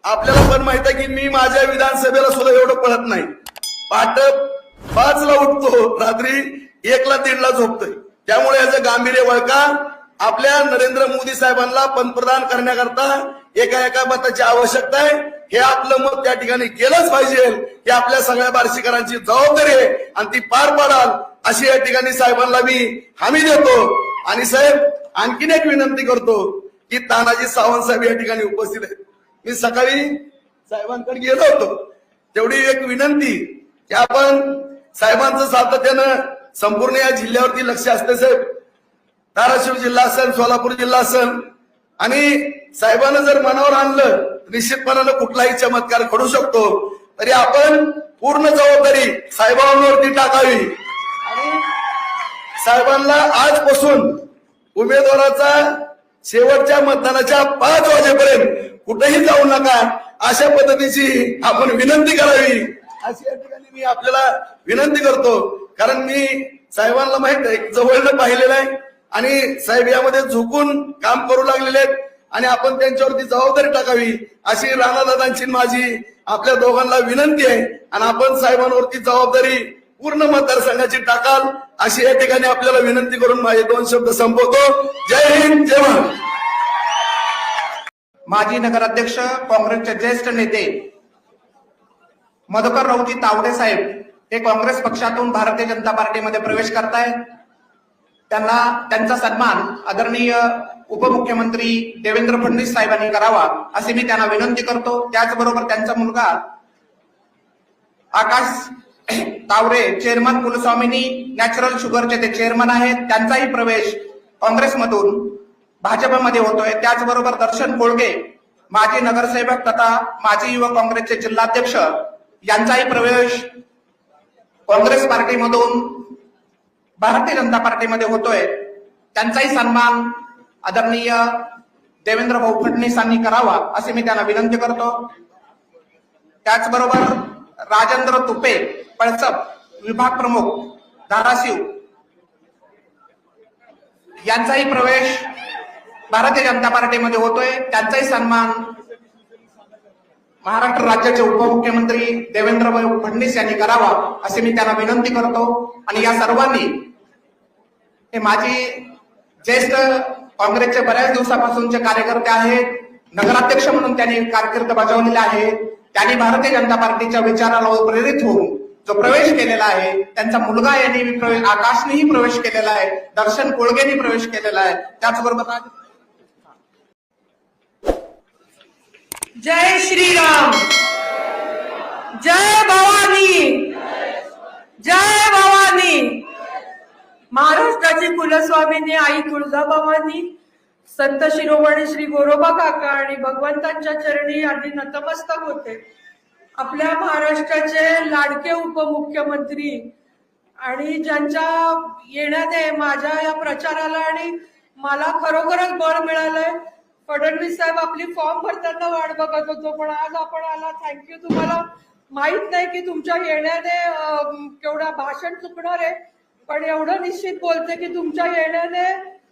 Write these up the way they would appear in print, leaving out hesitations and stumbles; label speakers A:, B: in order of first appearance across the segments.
A: आपल्याला पण माहित आहे की मी माझ्या विधानसभेला सुद्धा एवढं पळत नाही. पाट 5ला उठतो, रात्री 1ला 1:30ला झोपतोय. त्यामुळे याचं गांभीर्य वळका. आपल्या नरेंद्र मोदी साहेबांना पंतप्रधान करण्याकरता एका मताची आवश्यकता आहे. हे आपलं मत त्या ठिकाणी केलंच पाहिजे. ही आपल्या सगळ्या बार्शीकरांची जबाबदारी आहे आणि ती पार पाडाल अशी या ठिकाणी साहेबांना मी हमी देतो. आणि साहेब आणखीन एक विनंती करतो की तानाजी सावंत साहेब या ठिकाणी उपस्थित आहेत. मी सकाळी साहेबांकडे गेलो होतो. तेवढी एक विनंती की आपण साहेबांचं सातत्यानं संपूर्ण या जिल्ह्यावरती लक्ष असते साहेब. धाराशिव जिल्हा असेल, सोलापूर जिल्हा असेल, आणि साहेबांना जर मनावर आणलं निश्चितपणानं कुठलाही चमत्कार घडू शकतो. तरी आपण पूर्ण जबाबदारी साहेबांवरती टाकावी आणि साहेबांना आजपासून उमेदवाराचा शेवटच्या मतदानाच्या 5 वाजेपर्यंत कुठेही जाऊ नका अशा पद्धतीची आपण विनंती करावी अशी या ठिकाणी मी आपल्याला विनंती करतो. कारण मी साहेबांना माहित आहे, जवळनं पाहिलेलं आहे आणि साहेब यामध्ये झुकून काम करू लागलेले आहेत आणि आपण त्यांच्यावरती जबाबदारी टाकावी अशी राणादादांची माझी आपल्या दोघांना विनंती आहे. आणि आपण साहेबांवरती जबाबदारी पूर्ण मतदारसंघाची टाकाल अशी या ठिकाणी आपल्याला विनंती करून माझे 2 शब्द संपवतो. जय हिंद, जय महाराष्ट्र.
B: माजी नगराध्यक्ष काँग्रेसचे ज्येष्ठ नेते मधुकर रावजी तावडे साहेब हे काँग्रेस पक्षातून भारतीय जनता पार्टीमध्ये प्रवेश करतायत. त्यांचा सन्मान आदरणीय उपमुख्यमंत्री देवेंद्र फडणवीस साहेबांनी करावा अशी मी त्यांना विनंती करतो. त्याचबरोबर त्यांचा मुलगा आकाश तावरे चेअरमन कुलस्वामिनी नॅचरल शुगरचे ते चेअरमन आहेत, त्यांचाही प्रवेश काँग्रेसमधून भाजपमध्ये होतोय. त्याचबरोबर दर्शन कोळगे माजी नगरसेवक तथा माजी युवक काँग्रेसचे जिल्हाध्यक्ष यांचाही प्रवेश काँग्रेस पार्टीमधून भारतीय जनता पार्टीमध्ये होतोय. त्यांचाही सन्मान आदरणीय देवेंद्र भाऊ फडणवीसांनी करावा असे मी त्यांना विनंती करतो. त्याचबरोबर राजेंद्र तुपे पळसप विभाग प्रमुख धाराशिव यांचाही प्रवेश भारतीय जनता पार्टीमध्ये होतोय. त्यांचाही सन्मान महाराष्ट्र राज्याचे उपमुख्यमंत्री देवेंद्र फडणवीस यांनी करावा असे मी त्यांना विनंती करतो. आणि या सर्वांनी हे माझी ज्येष्ठ काँग्रेसचे बऱ्याच दिवसापासूनचे कार्यकर्ते आहेत. नगराध्यक्ष म्हणून त्यांनी कारकीर्द बजावलेली आहे. त्यांनी भारतीय जनता पार्टीच्या विचाराला प्रेरित होऊन जो प्रवेश केलेला आहे, त्यांचा मुलगा यांनी आकाशनेही प्रवेश केलेला आहे, दर्शन कोळगेनी प्रवेश केलेला आहे. त्याचबरोबर
C: जय श्रीराम, जय भवानी, जय भवानी. महाराष्ट्राची कुलस्वामिनी आई तुळजाभवानी, संत शिरोमणी श्री गोरोबा काका आणि भगवंतांच्या चरणी आधी नतमस्तक होते. आपल्या महाराष्ट्राचे लाडके उपमुख्यमंत्री आणि ज्यांच्या येण्याने माझ्या या प्रचाराला आणि मला खरोखरच बळ मिळालंय. फडणवीस साहेब आपली फॉर्म भरताना वाट बघत होतो, पण आज आपण आला. थँक्यू. तुम्हाला माहित नाही की तुमच्या येण्याने केवढा भाषण चुकणार आहे, पण एवढं निश्चित बोलते की तुमच्या येण्याने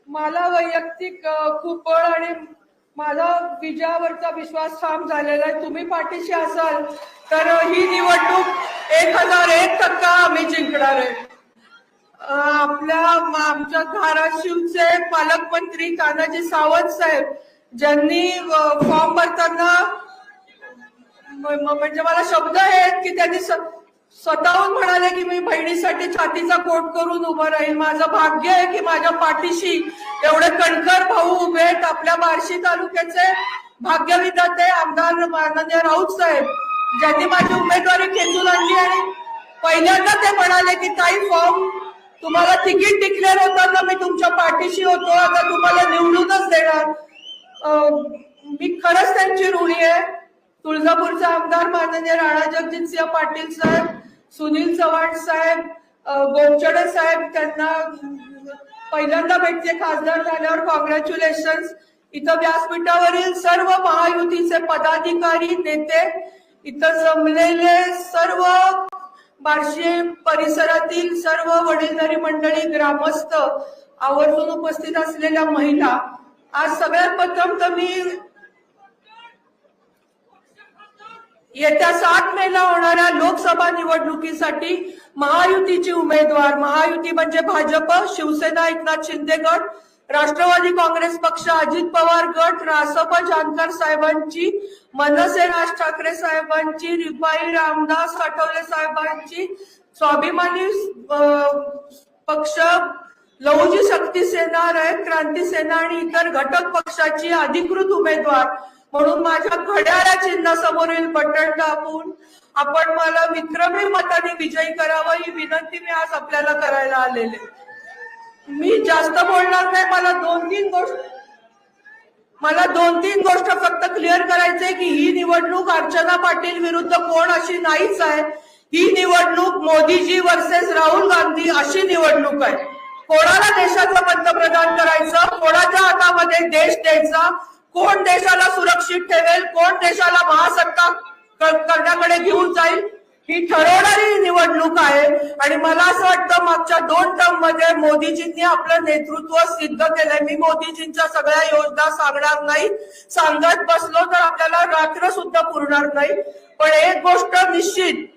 C: मला वैयक्तिक खूप बळ आणि माझा विजयावरचा विश्वास ठाम झालेला आहे. तुम्ही पाठीशी असाल तर ही निवडणूक 1001% आम्ही जिंकणार आहे. आमच्या धाराशिवचे पालकमंत्री तानाजी सावंत साहेब ज्यांनी फॉर्म भरताना म्हणजे मला शब्द आहेत की त्यांनी स्वतःहून म्हणाले की मी बहिणीसाठी छातीचा कोट करून उभं राहील. माझं भाग्य आहे की माझ्या पाठीशी एवढे कणखर भाऊ उभे आहेत. आपल्या बार्शी तालुक्याचे भाग्यविधाते आमदार माननीय राऊत साहेब ज्यांनी माझी उमेदवारी खेचून आणली आणि पहिल्यांदा ते म्हणाले की ताई फॉर्म तुम्हाला तिकीट डिक्लेअर होताना मी तुमच्या पाठीशी होतो, आता तुम्हाला निवडूनच देणार. मी खरंच त्यांची ऋणी आहे. तुळजापूरचे आमदार माननीय राणा जगजितसिंह पाटील साहेब, सुनील चव्हाण साहेब, गोपचडे साहेब, त्यांना पहिल्यांदा भेटते खासदार झाल्यावर कॉंग्रॅच्युलेशन. इथं व्यासपीठावरील सर्व महायुतीचे पदाधिकारी नेते, इथं जमलेले सर्व बार्शी परिसरातील सर्व वडीलधारी मंडळी, ग्रामस्थ, आवर्जून उपस्थित असलेल्या महिला, आज सगळ्यात प्रथम तर मी येत्या 7 मेला होणाऱ्या लोकसभा निवडणुकीसाठी महायुतीची उमेदवार, महायुती म्हणजे भाजप, शिवसेना एकनाथ शिंदे गट, राष्ट्रवादी काँग्रेस पक्ष अजित पवार गट, रासप जानकर साहेबांची, मनसे राज ठाकरे साहेबांची, रिपाई रामदास आठवले साहेबांची, स्वाभिमानी पक्ष, लहुजी शक्ती सेना, रयत क्रांती सेना आणि इतर घटक पक्षाची अधिकृत उमेदवार म्हणून माझ्या घड्याळा चिन्हासमोरील बटन दाबून आपण मला विक्रमी मताने विजयी करावं ही विनंती मी आज आपल्याला करायला आलेले. मी जास्त बोलणार नाही. मला दोन तीन गोष्ट फक्त क्लिअर करायचंय की ही निवडणूक अर्चना पाटील विरुद्ध कोण अशी नाहीच आहे. ही निवडणूक मोदीजी वर्सेस राहुल गांधी अशी निवडणूक आहे. कोणाला देशाचं पंतप्रधान करायचं, कोणाच्या हातामध्ये देश द्यायचा, कोण देशाला सुरक्षित ठेवेल, कोण देशाला महासत्ता करण्याकडे घेऊन जाईल, ही ठरवणारी निवडणूक आहे. आणि मला असं वाटतं मागच्या 2 टर्म मध्ये मोदीजींनी आपलं नेतृत्व सिद्ध केलंय. मी मोदीजींच्या सगळ्या योजना सांगणार नाही. सांगत बसलो तर आपल्याला रात्र सुद्धा पुरणार नाही. पण एक गोष्ट निश्चित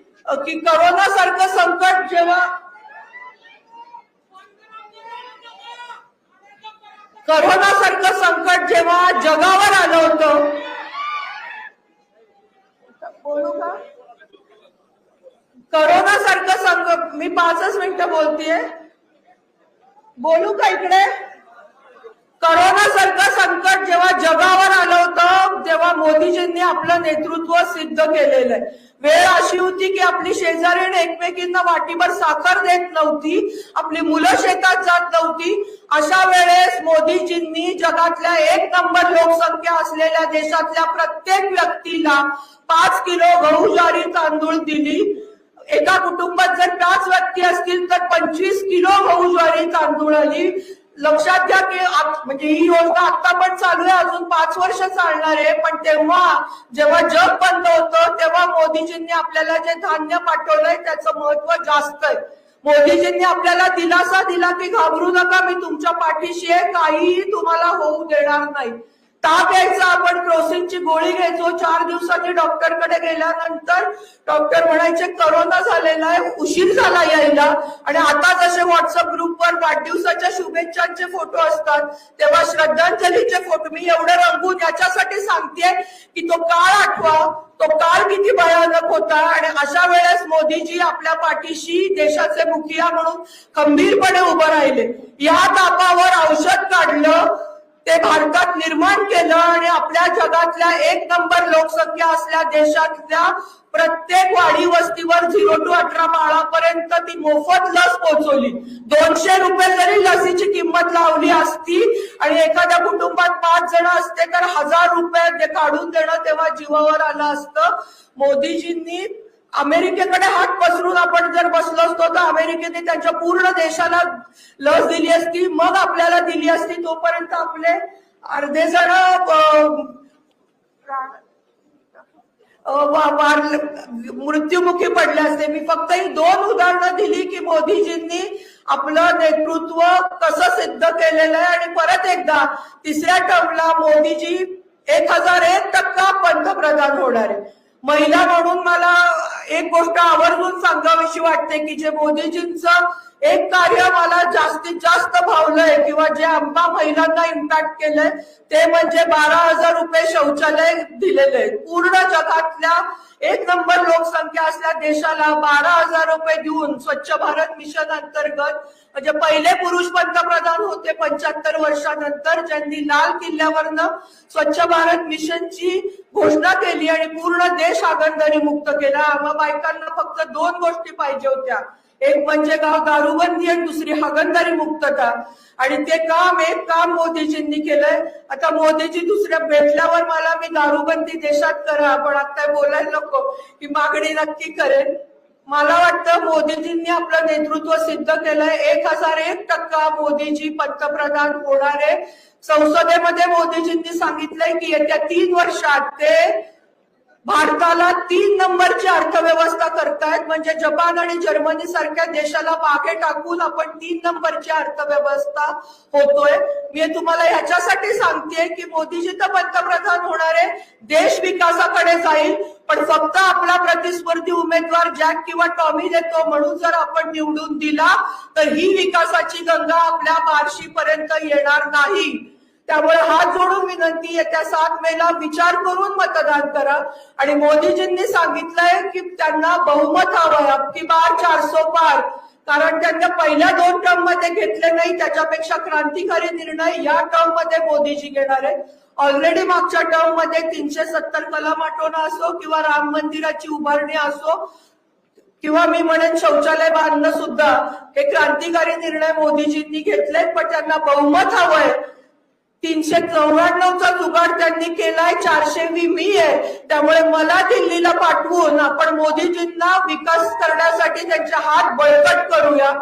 C: की करोना सारखं संकट जेव्हा जगावर आलं होतं, बोलू का? करोना सारखं संकट, मी 5 मिनिटं बोलतेय, बोलू का इकडे? करोना सारखं संकट जेव्हा जगावर आलं होतं तेव्हा मोदीजींनी आपलं नेतृत्व सिद्ध केलेलं आहे. वेळ अशी होती की आपली शेजारीण एकमेकींना वाटीभर साखर देत नव्हती, आपली मुलं शेतात जात नव्हती. अशा वेळेस मोदीजींनी जगातल्या 1 नंबर लोकसंख्या असलेल्या देशातल्या प्रत्येक व्यक्तीला 5 किलो गहू ज्वारी तांदूळ दिली. एका कुटुंबात जर 5 व्यक्ती असतील तर 25 किलो गहू ज्वारी तांदूळ आली. लक्षात घ्या की म्हणजे ही योजना आता पण चालू आहे, अजून 5 वर्ष चालणार आहे. पण जेव्हा जग बंद होतं तेव्हा मोदीजींनी आपल्याला जे धान्य पाठवलंय त्याचं महत्व जास्त आहे. मोदीजींनी आपल्याला दिलासा दिला की घाबरू नका, मी तुमच्या पाठीशी आहे, काहीही तुम्हाला होऊ देणार नाही. ताप यायचा, आपण क्रोसिनची गोळी घ्यायचो. 4 दिवसांनी डॉक्टरकडे गेल्यानंतर डॉक्टर म्हणायचे करोना झालेला आहे, उशीर झाला यायला. आणि आता जसे व्हॉट्सअप ग्रुपवर वाढदिवसाच्या शुभेच्छांचे फोटो असतात तेव्हा श्रद्धांजलीचे फोटो मी एवढे रंगून याच्यासाठी सांगतेय की तो काळ आठवा, तो काळ किती भयानक होता. आणि अशा वेळेस मोदीजी आपल्या पाठीशी देशाचे मुखिया म्हणून खंबीरपणे उभं राहिले. या तापावर औषध काढलं, ते भारतात निर्माण केलं आणि आपल्या जगातल्या 1 नंबर लोकसंख्या असल्या देशातल्या प्रत्येक वाडी वस्तीवर 0 to 18 बाळापर्यंत ती मोफत लस पोहोचवली. 200 रुपये जरी लसीची किंमत लावली असती आणि एखाद्या कुटुंबात 5 जण असते तर 1000 रुपये काढून देणं तेव्हा जीवावर आलं असतं. मोदीजींनी अमेरिकेकडे हात पसरून आपण जर बसलो असतो तर अमेरिकेने त्यांच्या पूर्ण देशाला लस दिली असती, मग आपल्याला दिली असती. तोपर्यंत आपले अर्धे जण मृत्युमुखी पडले असते. मी फक्त ही 2 उदाहरणं दिली की मोदीजींनी आपलं नेतृत्व कसं सिद्ध केलेलं आहे. आणि परत एकदा 3ऱ्या टर्मला मोदीजी 1001% पंतप्रधान होणार आहे. महिला म्हणून मला एक गोष्ट आवर्जून सांगावीशी वाटते की जे मोदीजींचं एक कार्य मला जास्तीत जास्त भावलंय किंवा जे आम्हा महिलांना इम्पॅक्ट केलंय ते म्हणजे 12,000 रुपये शौचालय दिलेले आहेत. पूर्ण जगातल्या 1 नंबर लोकसंख्या असल्या देशाला 12,000 रुपये देऊन स्वच्छ भारत मिशन अंतर्गत म्हणजे पहिले पुरुष पंतप्रधान होते 75 वर्षानंतर ज्यांनी लाल किल्ल्यावरनं स्वच्छ भारत मिशनची घोषणा केली आणि पूर्ण देश हागणदारी मुक्त केला. आम्हा बायकांना फक्त 2 गोष्टी पाहिजे होत्या, एक म्हणजे दारूबंदी आणि दुसरी हागणदारी मुक्तता. आणि ते एक काम मोदीजींनी केलंय. आता मोदीजी दुसऱ्या भेटल्यावर मला मी दारूबंदी देशात करा पण आता बोलायला नको की मागणी नक्की करेन. मला वाटतं मोदीजींनी आपलं नेतृत्व सिद्ध केलंय. 1001% मोदीजी पंतप्रधान होणार आहे. संसदेमध्ये मोदीजींनी सांगितलंय की येत्या 3 वर्षात ते भारताला 3 नंबरची अर्थव्यवस्था करतायत, म्हणजे जपान आणि जर्मनी सारख्या देशाला मागे टाकून आपण 3 नंबरची अर्थव्यवस्था होतोय. मी तुम्हाला ह्याच्यासाठी सांगतेय की मोदीजी तर पंतप्रधान होणारे, देश विकासाकडे जाईल, पण फक्त आपला प्रतिस्पर्धी उमेदवार जॅक किंवा टॉमी देतो म्हणून जर आपण निवडून दिला तर ही विकासाची गंगा आपल्या बार्शीपर्यंत येणार नाही. त्यामुळे हात जोडून विनंती येत्या 7 मेला विचार करून मतदान करा. आणि मोदीजींनी सांगितलंय की त्यांना बहुमत हवंय, अबकी बार 400 पार, कारण त्यांनी पहिल्या 2 टर्म मध्ये घेतले नाही. त्याच्यापेक्षा क्रांतिकारी निर्णय या टर्म मध्ये मोदीजी घेणार आहेत. ऑलरेडी मागच्या टर्म मध्ये 370 कलम हटवणं असो किंवा राम मंदिराची उभारणी असो किंवा मी म्हणेन शौचालय बांधणं सुद्धा, हे क्रांतिकारी निर्णय मोदीजींनी घेतलेत. पण त्यांना बहुमत हवंय. 394चा जुगाड त्यांनी केलाय, 420 मी आहे. त्यामुळे मला दिल्लीला पाठवून आपण मोदीजींना विकास करण्यासाठी त्यांचे हात बळकट करूया.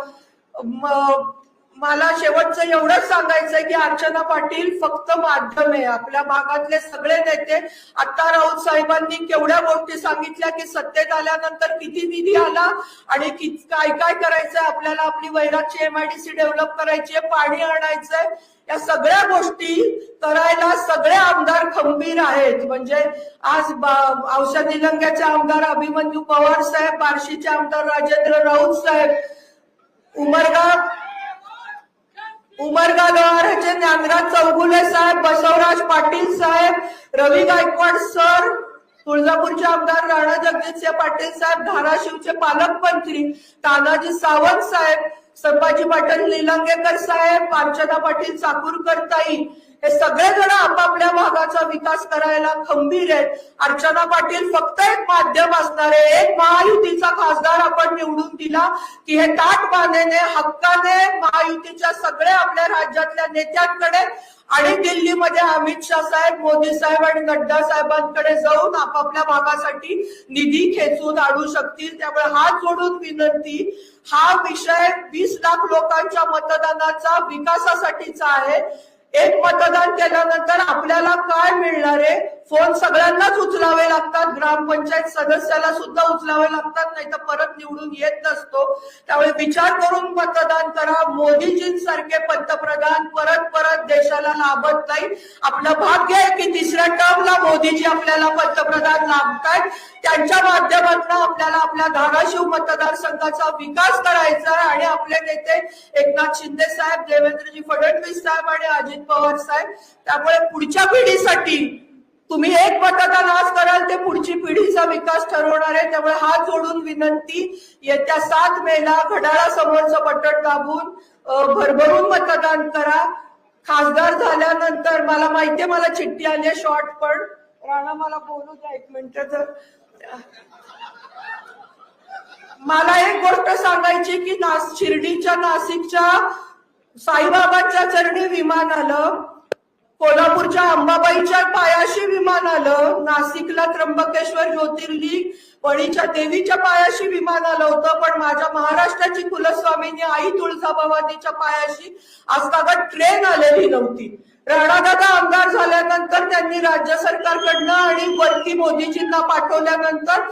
C: मला शेवटचं एवढंच सांगायचंय की अर्चना पाटील फक्त माध्यम आहे. आपल्या भागातले सगळे नेते, आता राऊत साहेबांनी केवढ्या गोष्टी सांगितल्या की सत्तेत आल्यानंतर किती निधी आला आणि काय काय करायचंय आपल्याला, आपली वैरागची MIDC डेव्हलप करायची आहे, पाणी आणायचंय, या सगळ्या गोष्टी करायला सगळे आमदार खंबीर आहेत. म्हणजे आज औषध निलंग्याचे आमदार अभिमन्यू पवार साहेब, बार्शीचे आमदार राजेंद्र राऊत साहेब, उमरगा लोहाराचे ज्ञानराज चौगुले साहेब, बसवराज पाटील साहेब, रवी गायकवाड सर, तुळजापूरचे आमदार राणा जगजितसिंह पाटील साहेब, धाराशिवचे पालकमंत्री तानाजी सावंत साहेब, संभाजी पाटील निलंगेकर साहेब, अर्चना पाटील चाकूरकर ताई, हे सगळे जण आपापल्या भागाचा विकास करायला खंबीर आहेत. अर्चना पाटील फक्त एक माध्यम असणारे, एक महायुतीचा खासदार आपण निवडून दिला की हे ताटमानेने हक्काने महायुतीच्या सगळ्या आपल्या राज्यातल्या नेत्यांकडे आणि दिल्लीमध्ये अमित शाह साहेब, मोदी साहेब आणि नड्डा साहेबांकडे जाऊन आपापल्या भागासाठी निधी खेचून आणू शकतील. त्यामुळे हात जोडून विनंती, हा विषय 20 लाख लोकांच्या मतदानाचा विकासासाठीचा आहे. एक मतदान केल्यानंतर आपल्याला काय मिळणार आहे? फोन सगळ्यांनाच उचलावे लागतात, ग्रामपंचायत सदस्याला सुद्धा उचलावे लागतात, नाही तर परत निवडून येत नसतो. त्यामुळे विचार करून मतदान करा. मोदीजींसारखे पंतप्रधान परत परत देशाला लाभत नाही. आपलं भाग्य आहे की 3ऱ्या टर्मला मोदीजी आपल्याला पंतप्रधान लाभतायत. त्यांच्या माध्यमातून आपल्याला आपल्या धाराशिव मतदारसंघाचा विकास करायचा आहे आणि आपले नेते एकनाथ शिंदे साहेब, देवेंद्रजी फडणवीस साहेब आणि अजित पवार साहेब. त्यामुळे पुढच्या पिढीसाठी तुम्ही एक मतदान आज कराल ते पुढची पिढीचा विकास ठरवणार आहे. त्यामुळे हात जोडून विनंती, येत्या 7 मेला घड्याळासमोरचं बटन दाबून भरभरून मतदान करा. खासदार झाल्यानंतर मला माहितीये मला चिठ्ठी आली आहे शॉर्ट, पण राणा मला बोलू द्या 1 मिनिट. तर मला एक गोष्ट सांगायची की शिर्डीच्या नाशिकच्या साईबाबांच्या चरणी विमान आलं, कोल्हापूरच्या अंबाबाईच्या पायाशी विमान आलं, नाशिकला त्र्यंबकेश्वर ज्योतिर्लिंग वणीच्या देवीच्या पायाशी विमान आलं होतं, पण माझ्या महाराष्ट्राची कुलस्वामिनी आई तुळजाभवानीच्या पायाशी आजतागत ट्रेन आलेली नव्हती. राणादादा आमदार झाल्यानंतर त्यांनी राज्य सरकारकडनं आणि वरती मोदीजींना पाठवल्यानंतर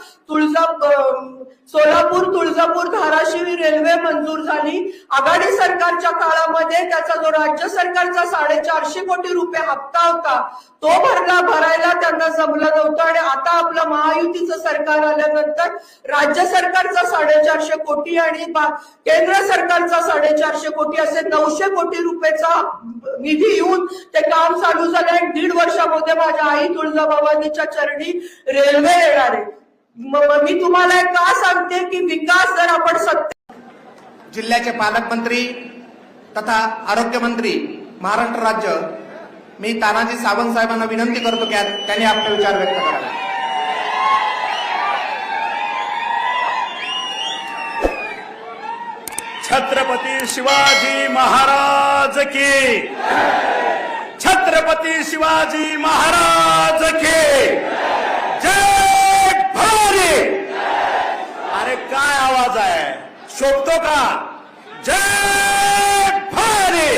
C: सोलापूर तुळजापूर धाराशिव रेल्वे मंजूर झाली. आघाडी सरकारच्या काळामध्ये त्याचा जो राज्य सरकारचा 450 कोटी रुपये हप्ता होता तो भरायला त्यांना जमलं नव्हतं. आणि आता आपलं महायुतीचं सरकार आल्यानंतर राज्य सरकारचा 450 कोटी आणि केंद्र सरकारचा 450 कोटी असे 900 कोटी रुपयेचा निधी येऊन ते काम चालू झालं आणि 1.5 वर्षामध्ये माझ्या आई तुळजाभवानीच्या चरणी रेल्वे येणार आहे. मी तुम्हाला का सांगते की विकास जर आपण
B: जिल्ह्याचे पालकमंत्री तथा आरोग्यमंत्री महाराष्ट्र राज्य, मी तानाजी सावंत साहेबांना विनंती करतो की त्यांनी आपले विचार व्यक्त करावे.
D: छत्रपती शिवाजी महाराज की, छत्रपती शिवाजी महाराज की जय. अरे काय आवाज आहे, शोभतो का? जय भारी,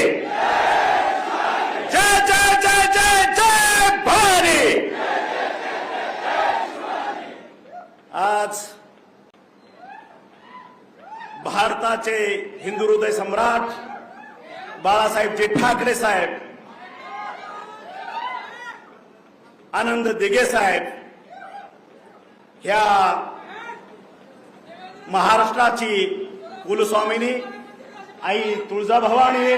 D: जय जय जय जय जय भारी. आज भारताचे हिंदू हृदय सम्राट बाळासाहेबजी ठाकरे साहेब, आनंद दिघे साहेब, ह्या महाराष्ट्राची कुलस्वामिनी आई तुळजाभवानी,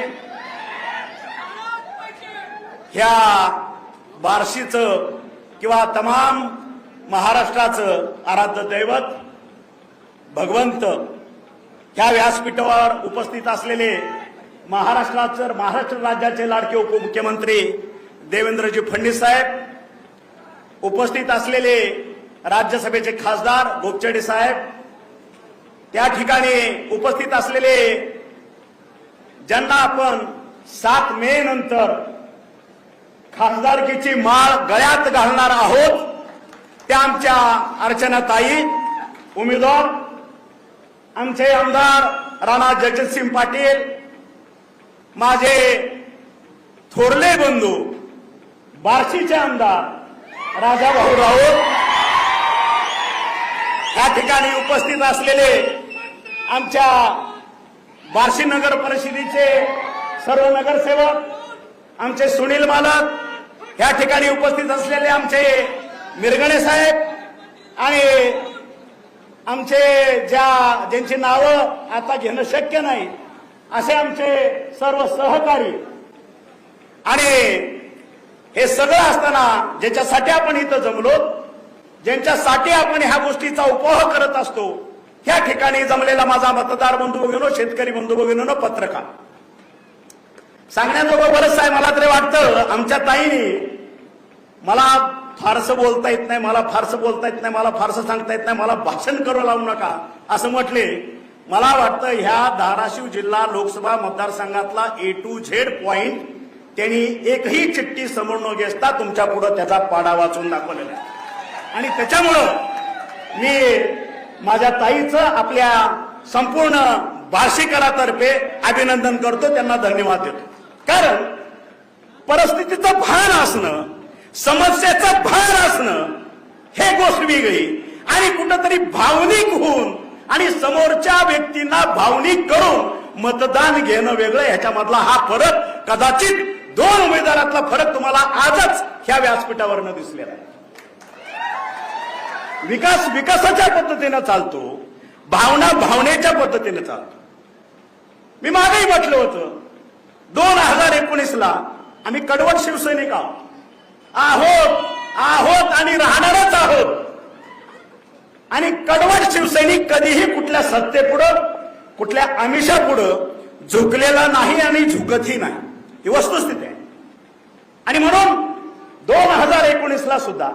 D: ह्या बार्शीचं किंवा तमाम महाराष्ट्राचं आराध्य दैवत भगवंत, ह्या व्यासपीठावर उपस्थित असलेले महाराष्ट्र राज्याचे लाडके उपमुख्यमंत्री देवेंद्रजी फडणवीस साहेब, उपस्थित असलेले राज्यसभेचे खासदार गोपचडे साहेब, त्या ठिकाणी उपस्थित असलेले ज्यांना आपण 7 मे नंतर खासदारकीची माळ गळ्यात घालणार आहोत, त्या आमच्या अर्चनाताई उमेदवार, आमचे आमदार राणा जगजितसिंह पाटील, माझे थोरले बंधू बार्शीचे आमदार राजाभाऊ राऊत, या ठिकाणी उपस्थित असलेले आमच्या बार्शी नगर परिषदेचे सर्व नगरसेवक, आमचे सुनील मालक, या ठिकाणी उपस्थित असलेले आमचे मिरगणे साहेब आणि आमचे ज्यांची नावं आता घेणं शक्य नाही असे आमचे सर्व सहकारी, आणि हे सगळं असताना ज्याच्यासाठी आपण इथं जमलो, ज्यांच्यासाठी आपण ह्या गोष्टीचा उपभोग करत असतो, ह्या ठिकाणी जमलेला माझा मतदार बंधू भगिनो, शेतकरी बंधू भगिनो, पत्रकार, सांगण्याजोगं बरंच आहे. मला तरी वाटतं आमच्या ताईने मला फारसं बोलता येत नाही, मला फारसं बोलता येत नाही, मला फारसं सांगता येत नाही, मला भाषण करू लावू नका असं म्हटले. मला वाटतं ह्या धाराशिव जिल्हा लोकसभा मतदारसंघातला A to Z पॉइंट त्यांनी एकही चिठ्ठी समोर न घेता तुमच्या पुढे त्याचा पाडा वाचून दाखवलेला आहे. आणि त्याच्यामुळं मी माझ्या ताईचं आपल्या संपूर्ण बार्शीकरातर्फे अभिनंदन करतो, त्यांना धन्यवाद देतो. कारण परिस्थितीचं भान असणं, समस्येचं भान असणं हे गोष्ट वेगळी, आणि कुठंतरी भावनिक होऊन आणि समोरच्या व्यक्तींना भावनिक करून मतदान घेणं वेगळं. ह्याच्यामधला हा फरक कदाचित 2 उमेदवारातला फरक तुम्हाला आजच ह्या व्यासपीठावरनं दिसलेला आहे. विकास विकासाच्या पद्धतीनं चालतो, भावना भावनेच्या पद्धतीनं चालतो. मी मागेही म्हटलं होतं 2019ला आम्ही कडवट शिवसैनिक आहोत आणि राहणारच आहोत. आणि कडवट शिवसैनिक कधीही कुठल्या सत्तेपुढं, कुठल्या आमिषापुढं झुकलेला नाही आणि झुकतही नाही, ही वस्तुस्थिती आहे. आणि म्हणून 2019ला सुद्धा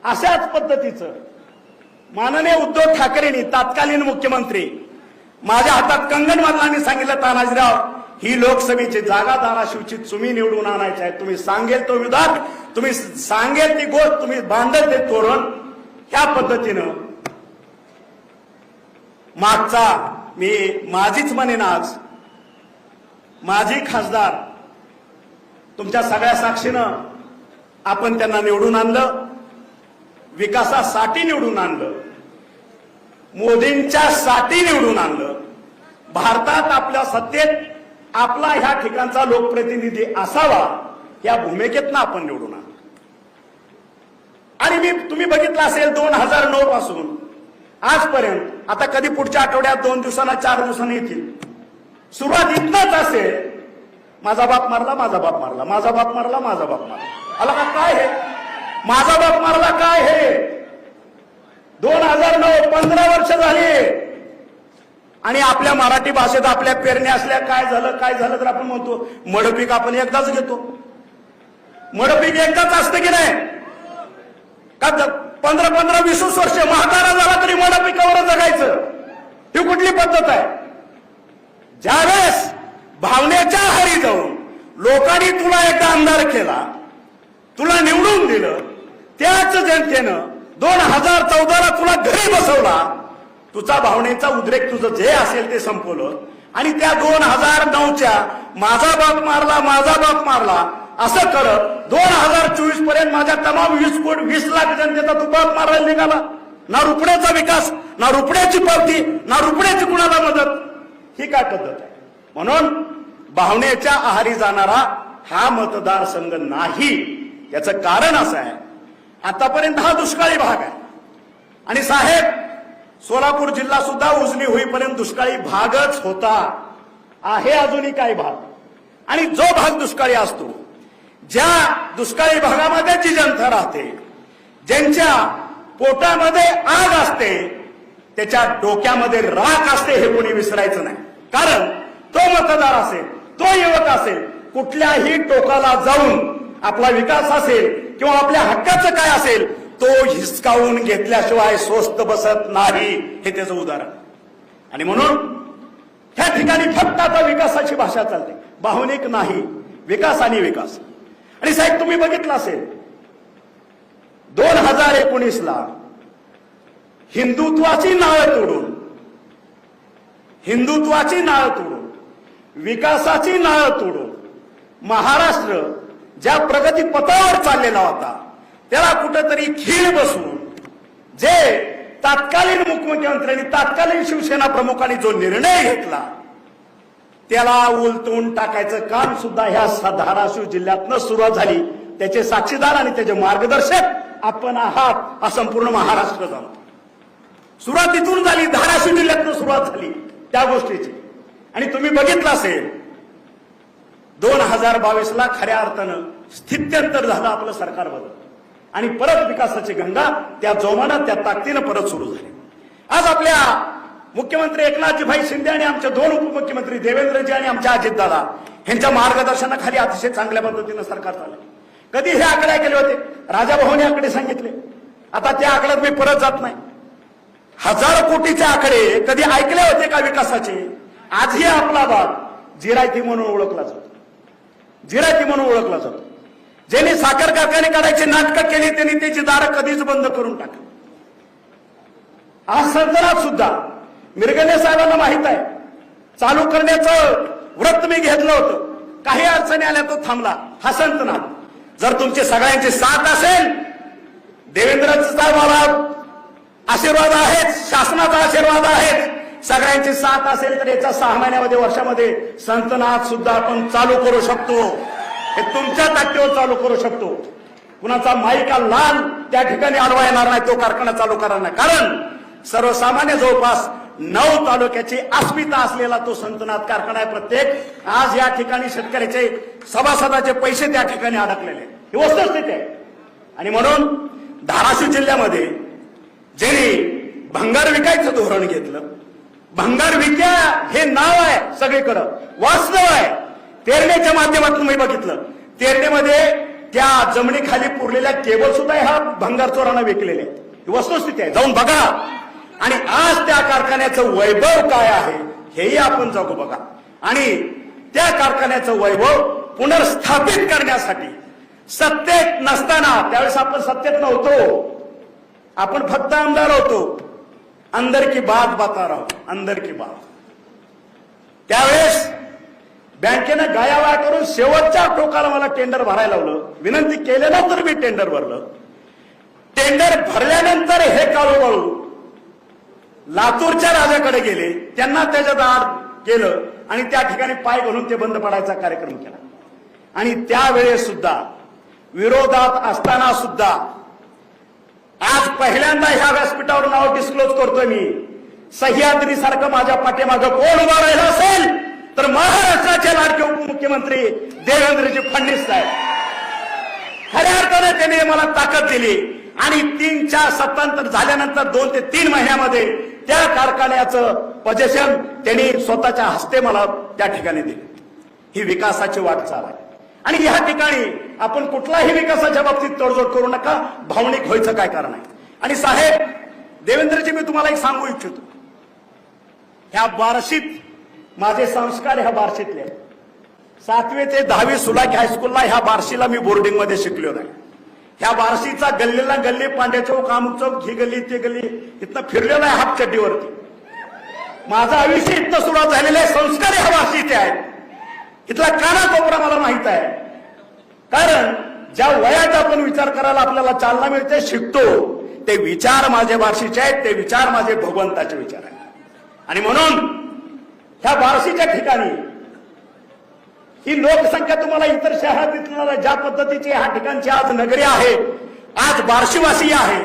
D: अशाच पद्धतीचं माननीय उद्धव ठाकरेंनी, तत्कालीन मुख्यमंत्री, माझ्या हातात कंगन बांधला, सांगितलं तानाजीराव ही लोकसभेची जागा धाराशिवची तुम्ही निवडून आणायची आहे, तुम्ही सांगेल तो विधान, तुम्ही सांगेल ती गोष्ट, तुम्ही बांधेल ते तोरण. ह्या पद्धतीनं मागचा मी माझीच म्हणेन, आज माझी खासदार तुमच्या सगळ्या साक्षीनं आपण त्यांना निवडून आणलं, विकासासाठी निवडून आणलं, मोदींच्या साठी निवडून आणलं. भारतात आपल्या सत्तेत आपला ह्या ठिकाणचा लोकप्रतिनिधी असावा या भूमिकेतनं आपण निवडून आणलं. आणि तुम्ही बघितलं असेल 2009 पासून आजपर्यंत, आता कधी पुढच्या आठवड्यात 2 दिवसांना 4 दिवसांनी येतील, सुरुवात इथनच असेल, माझा बाप मारला, माझा बाप मारला, माझा बाप मारला, माझा बाप मारला. आला का काय हे माझा बाप मारला काय हे? 2009 15 वर्ष झाली. आणि आपल्या मराठी भाषेत आपल्या पेरण्या असल्या काय झालं तर आपण म्हणतो मडपीक आपण एकदाच घेतो. मडपीक एकदाच असतं की नाही का? 15-20 वर्ष म्हातारा झाला तरी मडपिकावर जगायचं, ही कुठली पद्धत आहे? ज्यावेळेस भावनेच्या आहारी जाऊन लोकांनी तुला एकदा आमदार केला, तुला निवडून दिलं, त्याच जनतेनं 2014ला तुला घरी बसवला, तुझा भावनेचा उद्रेक तुझं जे असेल ते संपवलं. आणि त्या 2009च्या माझा बाप मारला असं करत 2024 पर्यंत माझ्या तमाम 20 लाख जनतेचा तू बाप मारायला निघाला. ना रुपण्याचा विकास, ना रुपण्याची पावती, ना रुपण्याची कुणाला मदत, ही काय पद्धत आहे? म्हणून भावनेच्या आहारी जाणारा हा मतदारसंघ नाही. याचं कारण असं आहे, आतापर्यंत हा दुष्काळी भाग आहे आणि साहेब सोलापूर जिल्हा सुद्धा उजनी होईपर्यंत दुष्काळी भागच होता, आहे अजूनही काही भाग. आणि जो भाग दुष्काळी असतो, ज्या दुष्काळी भागामध्ये जी जनता राहते, ज्यांच्या पोटामध्ये आग असते, त्याच्या डोक्यामध्ये राख असते, हे कोणी विसरायचं नाही. कारण तो मतदार असेल, तो युवक असेल, कुठल्याही टोकाला जाऊन आपला विकास असेल किंवा आपल्या हक्काचं काय असेल तो हिसकावून घेतल्याशिवाय स्वस्त बसत नाही, हे त्याचं उदाहरण. आणि म्हणून ह्या ठिकाणी फक्त आता विकासाची भाषा चालते, भावनिक नाही, विकास आणि विकास. आणि साहेब तुम्ही बघितलं असेल 2019ला हिंदुत्वाची नाळ तोडून विकासाची नाळ तोडून महाराष्ट्र ज्या प्रगती पथावर चाललेला होता त्याला कुठेतरी खीळ बसवून जे तत्कालीन मुख्यमंत्र्यांनी, तत्कालीन शिवसेना प्रमुखांनी जो निर्णय घेतला त्याला उलटून टाकायचं काम सुद्धा ह्या धाराशिव जिल्ह्यातनं सुरुवात झाली. त्याचे साक्षीदार आणि त्याचे मार्गदर्शक आपण आहात, हा संपूर्ण महाराष्ट्र जाणतो. सुरुवात इथून झाली, धाराशिव जिल्ह्यातनं सुरुवात झाली त्या गोष्टीची. आणि तुम्ही बघितलं असेल 2022ला खऱ्या अर्थानं स्थित्यंतर झालं आपलं सरकार बदल आणि परत विकासाची गंगा त्या जोमानात, त्या ताकदीनं परत सुरू झाली. आज आपल्या मुख्यमंत्री एकनाथजीभाई शिंदे आणि आमचे दोन उपमुख्यमंत्री देवेंद्रजी आणि आमच्या अजितदादा यांच्या मार्गदर्शनाखाली अतिशय चांगल्या पद्धतीनं सरकार चाललं. कधी हे आकडे केले होते, राजाभाऊने आकडे सांगितले, आता त्या आकड्यात मी परत जात नाही. 1000 कोटीचे आकडे कधी ऐकले होते का विकासाचे? आजही आपला भाग जिरायती म्हणून ओळखला जातो, जिरायती म्हणून ओळखला जातो. ज्यांनी साखर कारखाने काढायची नाटकं केली त्यांनी त्याची दारं कधीच बंद करून टाकली. आज संतनात सुद्धा मिरगणे साहेबांना माहित आहे, चालू करण्याचं व्रत मी घेतलं होतं, काही अडचणी आल्या तो थांबला. हा संतनात जर तुमची सगळ्यांची साथ असेल, देवेंद्रचा मला आशीर्वाद आहेत, शासनाचा आशीर्वाद आहे, सगळ्यांची साथ असेल तर याचा 6 महिन्यामध्ये, वर्षामध्ये संतनाद सुद्धा आपण चालू करू शकतो. हे तुमच्या ताकदीवर चालू करू शकतो. कुणाचा माईका लाल त्या ठिकाणी अडवा येणार नाही, तो कारखाना चालू करणार नाही. कारण सर्वसामान्य जवळपास 9 तालुक्याची अस्मिता असलेला तो संतनाद कारखाना आहे. प्रत्येक आज या ठिकाणी शेतकऱ्याचे सभासदाचे पैसे त्या ठिकाणी अडकलेले, ही वस्तुस्थिती आहे. आणि म्हणून धाराशिव जिल्ह्यामध्ये ज्यांनी भंगार विकायचं धोरण घेतलं, भंगार विक्या हे नाव आहे सगळीकडं, वास्तव आहे. तेरणेच्या माध्यमातून मी बघितलं, तेरणेमध्ये त्या जमिनीखाली पुरलेल्या केबल सुद्धा ह्या भंगार चोरांना विकलेले आहेत, ही वस्तुस्थिती आहे. जाऊन बघा. आणि आज त्या कारखान्याचं वैभव काय आहे हेही आपण जाऊ बघा. आणि त्या कारखान्याचं वैभव पुनर्स्थापित करण्यासाठी सत्तेत नसताना, त्यावेळेस आपण सत्तेत नव्हतो, आपण फक्त आमदार होतो, अंदर की बात बता रहा हूं, अंदर की बात. त्यावेळेस बँकेनं गायावाया करून शेवटच्या टोकाला मला टेंडर भरायला लावलं, विनंती केल्यानंतर मी टेंडर भरलं. टेंडर भरल्यानंतर हे काळूबाळू लातूरच्या राजाकडे गेले, त्यांना त्याच्यात आड केलं आणि त्या ठिकाणी पाय घालून ते बंद पडायचा कार्यक्रम केला. आणि त्यावेळेस सुद्धा विरोधात असताना सुद्धा आज पहिल्यांदा ह्या व्यासपीठावर नाव डिस्क्लोज करतोय मी, सह्याद्री सारखं माझ्या पाठीमागं कोण उभा राहिला असेल तर महाराष्ट्राचे लाडके उपमुख्यमंत्री देवेंद्रजी फडणवीस साहेब. खऱ्या अर्थाने त्यांनी मला ताकद दिली आणि 3-4 सत्तांतर झाल्यानंतर 2 ते 3 महिन्यामध्ये त्या कारखान्याचं पोझिशन त्यांनी स्वतःच्या हस्ते मला त्या ठिकाणी दिले. ही विकासाची वाटचाल आहे. आणि या ठिकाणी आपण कुठलाही विकासाच्या बाबतीत तडजोड करू नका, भावनिक व्हायचं काय कारण आहे. आणि साहेब देवेंद्रजी, मी तुम्हाला एक सांगू इच्छितो, ह्या बार्शीत माझे संस्कार ह्या बार्शीतले 7वी ते 10वी सुलाकी हायस्कूलला ह्या बार्शीला मी बोर्डिंग मध्ये शिकलो नाही. ह्या बार्शीचा गल्लीला गल्ली, पांड्या चौक, अमुक चौक, ही गल्ली ती गल्ली, इथनं फिरलेला आहे हाफ चड्डीवरती. माझं आयुष्य इथनं सुरुवात झालेलं आहे, संस्कार ह्या बार्शीचे आहेत. इथला कानाकोपरा मला माहित आहे. कारण ज्या वयात आपण विचार करायला आपल्याला चालना मिळते, शिकतो, ते विचार माझे बार्शीचे आहेत, ते विचार माझे भगवंताचे विचार आहेत. आणि म्हणून ह्या बार्शीच्या ठिकाणी ही लोकसंख्या तुम्हाला इतर शहरात दिसणार ज्या पद्धतीची ह्या ठिकाणची आज नगरी आहे, आज बार्शीवासी आहे,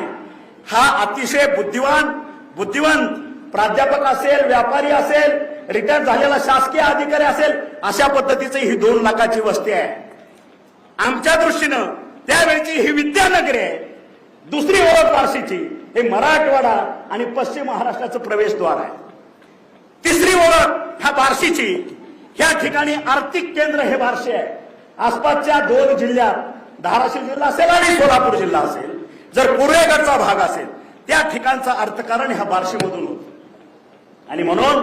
D: हा अतिशय बुद्धिवंत प्राध्यापक असेल, व्यापारी असेल, रिटायर झालेला शासकीय अधिकारी असेल, अशा पद्धतीची ही 2 लाखाची वस्ती आहे. आमच्या दृष्टीनं त्यावेळची ही विद्यानगरी आहे. दुसरी ओळख बार्शीची हे मराठवाडा आणि पश्चिम महाराष्ट्राचं प्रवेशद्वार आहे. तिसरी ओळख ह्या बार्शीची, ह्या ठिकाणी आर्थिक केंद्र हे बार्शी आहे. आसपासच्या 2 जिल्ह्यात धाराशिव जिल्हा असेल आणि सोलापूर जिल्हा असेल, जर पूर्वेकडचा भाग असेल त्या ठिकाणचं अर्थकारण ह्या बार्शीमधून होतं. आणि म्हणून